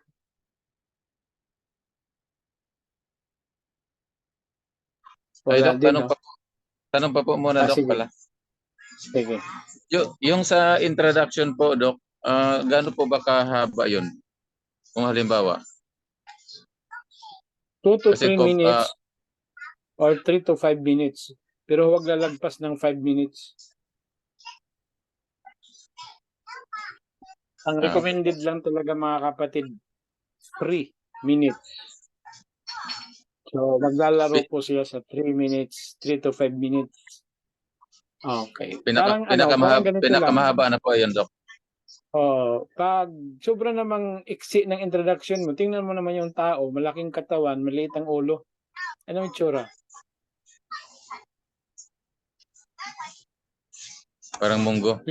Ay, Wala Doc, din, tanong pa po muna, Doc, sige. pala. Sige. Yung sa introduction po, Doc, gaano po ba kahaba yun? Kung halimbawa. 2 to Kasi 3 minutes or 3 to 5 minutes. Pero huwag lalagpas ng 5 minutes. Ang recommended lang talaga, mga kapatid, 3 minutes. So, maglalaro po siya sa 3 minutes, 3 to 5 minutes. Okay. Parang ganito lang. Pinakamahaba na po yun, Doc. Pag sobra namang iksi ng introduction mo, tingnan mo naman yung tao, malaking katawan, maliit ang ulo. Anong itsura? Parang munggo.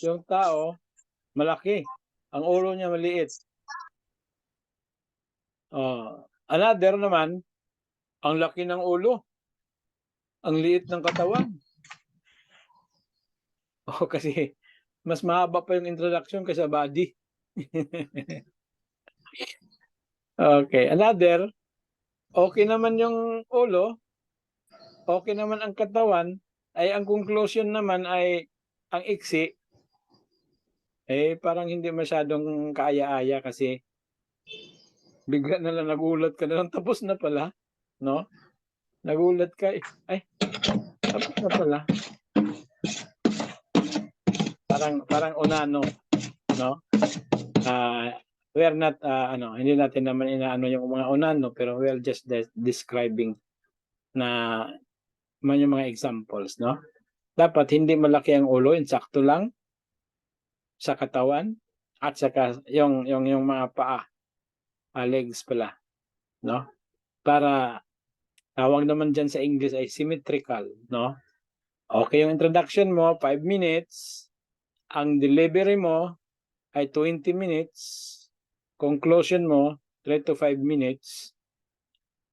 Yung tao, malaki. Ang ulo niya maliit. Another naman, ang laki ng ulo. Ang liit ng katawan. Kasi mas mahaba pa yung introduction kaysa body. Okay, another, okay naman yung ulo, okay naman ang katawan, ay ang conclusion naman ay ang iksi, parang hindi masyadong kaaya-aya kasi bigla na lang nagulat ka na lang, tapos na pala, no? Nagulat ka, ay, tapos na pala. Parang unano, no? We're not, hindi natin naman inaano yung mga unano, pero we're just describing na yung mga examples, no? Dapat hindi malaki ang ulo, insakto lang sa katawan at saka yung mga paa, legs pala, no? Para tawag naman dyan sa English ay symmetrical, no? Okay, yung introduction mo 5 minutes, ang delivery mo ay 20 minutes, conclusion mo 3 to 5 minutes,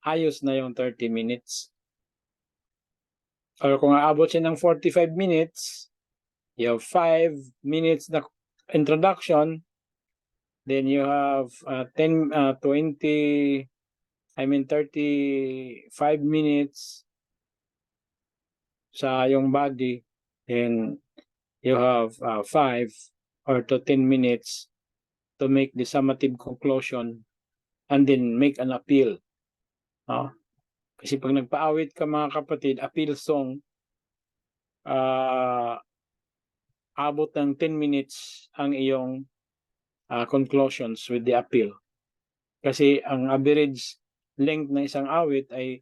ayos na yung 30 minutes. Or kung aabot siya ng 45 minutes, you have 5 minutes na introduction, then you have 35 minutes sa yung body, then you have 5 or to 10 minutes to make the summative conclusion and then make an appeal. Kasi pag nagpaawit ka mga kapatid, appeal song, abot ng 10 minutes ang iyong conclusions with the appeal. Kasi ang average length ng isang awit ay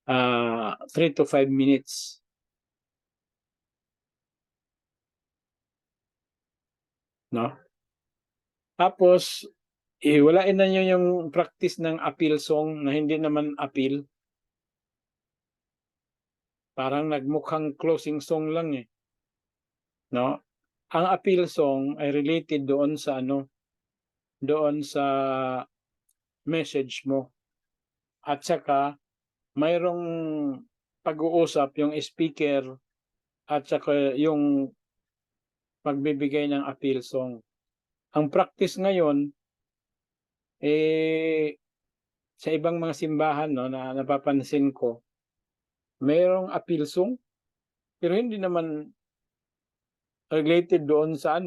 3 to 5 minutes. No? Tapos, walain na nyo yung practice ng appeal song na hindi naman appeal. Parang nagmukhang closing song lang eh. No? Ang appeal song ay related doon sa message mo. At saka mayroong pag-uusap yung speaker at saka yung pagbibigay ng appeal song. Ang practice ngayon sa ibang mga simbahan, no, na napapansin ko, mayroong appeal song pero hindi naman related doon sa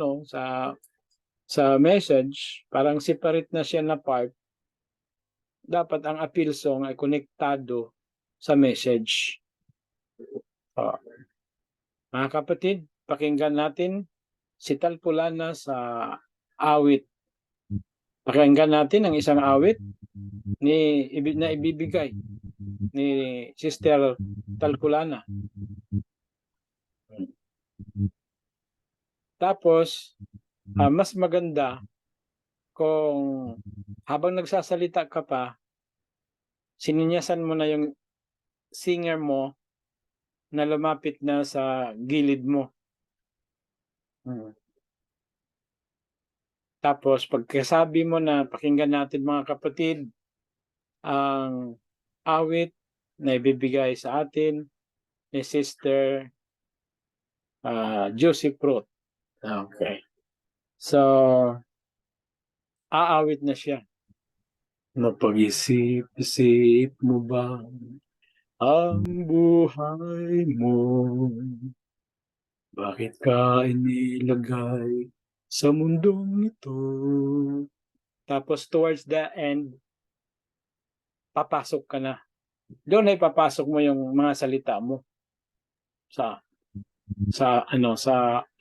sa message, parang separate na siya na part. Dapat ang appeal song ay konektado sa message. Mga kapatid, pakinggan natin si Talpulana sa awit. Pakinggan natin ang isang awit na ibibigay ni Sister Talpulana. Tapos, mas maganda kung habang nagsasalita ka pa, sininyasan mo na yung singer mo na lumapit na sa gilid mo. Tapos, pagkasabi mo na, pakinggan natin mga kapatid, ang awit na ibibigay sa atin ni Sister Josie Prot. Okay. So, aawit na siya. Napag-isip-isip mo ba ang buhay mo? Bakit ka inilagay sa mundong ito? Tapos towards the end, papasok ka na. Doon ay papasok mo yung mga salita mo sa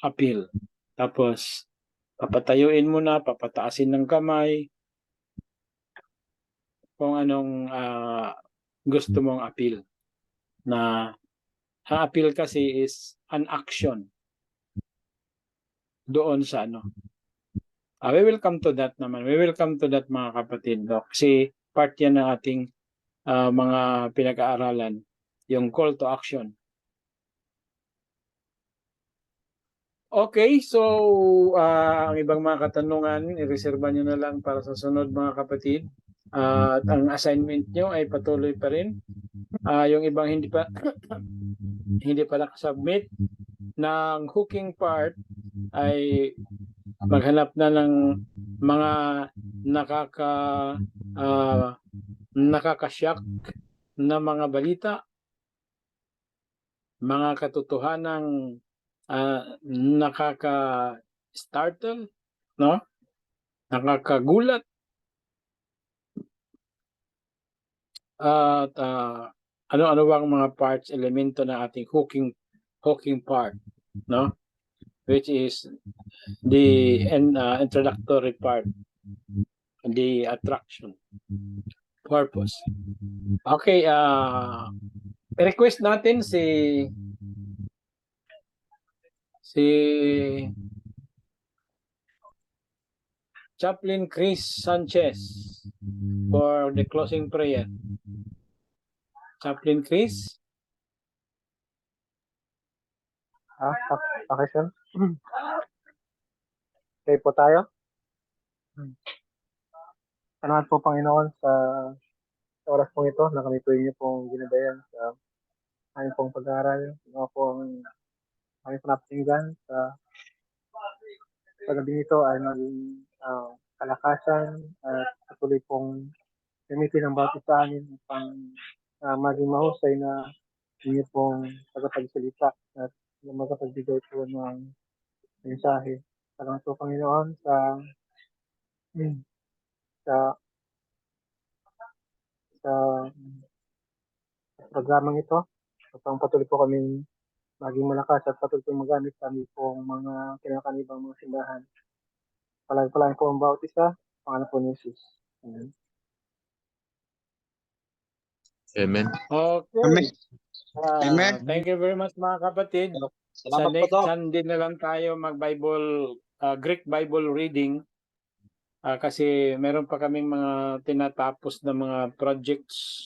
appeal. Tapos papatayuin mo na, papataasin ng kamay kung anong gusto mong appeal. Na ang appeal kasi is an action doon sa We will come to that naman. We will come to that mga kapatid, no? Kasi part yan ng ating mga pinag-aaralan, yung call to action. Okay, so ang ibang mga katanungan, i-reserva nyo na lang para sa sunod mga kapatid. At ang assignment nyo ay patuloy pa rin. Yung ibang hindi pa hindi pa nakasubmit ng hooking part ay maghanap na ng mga nakaka-shock na mga balita, mga katotohanang nakaka-startle, no? Nakakagulat. At ano-ano bang mga parts, elemento ng ating hooking part, no? Which is the introductory part, the attraction, purpose. Okay, request natin si Chaplain Chris Sanchez for the closing prayer. Chaplain Chris? Okay, sir. Okay po tayo. Salamat po, Panginoon, sa oras pong ito na kami po inyo pong ginabayan sa aming pong pag-aaral. Mga po ang aming panapakinggan sa paggabi nito ay maging kalakasan at patuloy pong gamitin ang bawat isa amin upang maging mahusay na inyo pong tagapagsalita at magapagbigay po ng mensahe. Salamat po, Panginoon, sa programang ito. Upang patuloy po kami maging malakas at patuloy po magamit kami pong mga kinakanibang mga simbahan. Palagi po ang bawat isa. Pangalan po ni Jesus. Amen. Amen. Okay. Amen. Thank you very much mga kapatid. Sa Salamat po, next Doc. Sunday na lang tayo mag-Bible, Greek Bible reading. Kasi meron pa kaming mga tinatapos na mga projects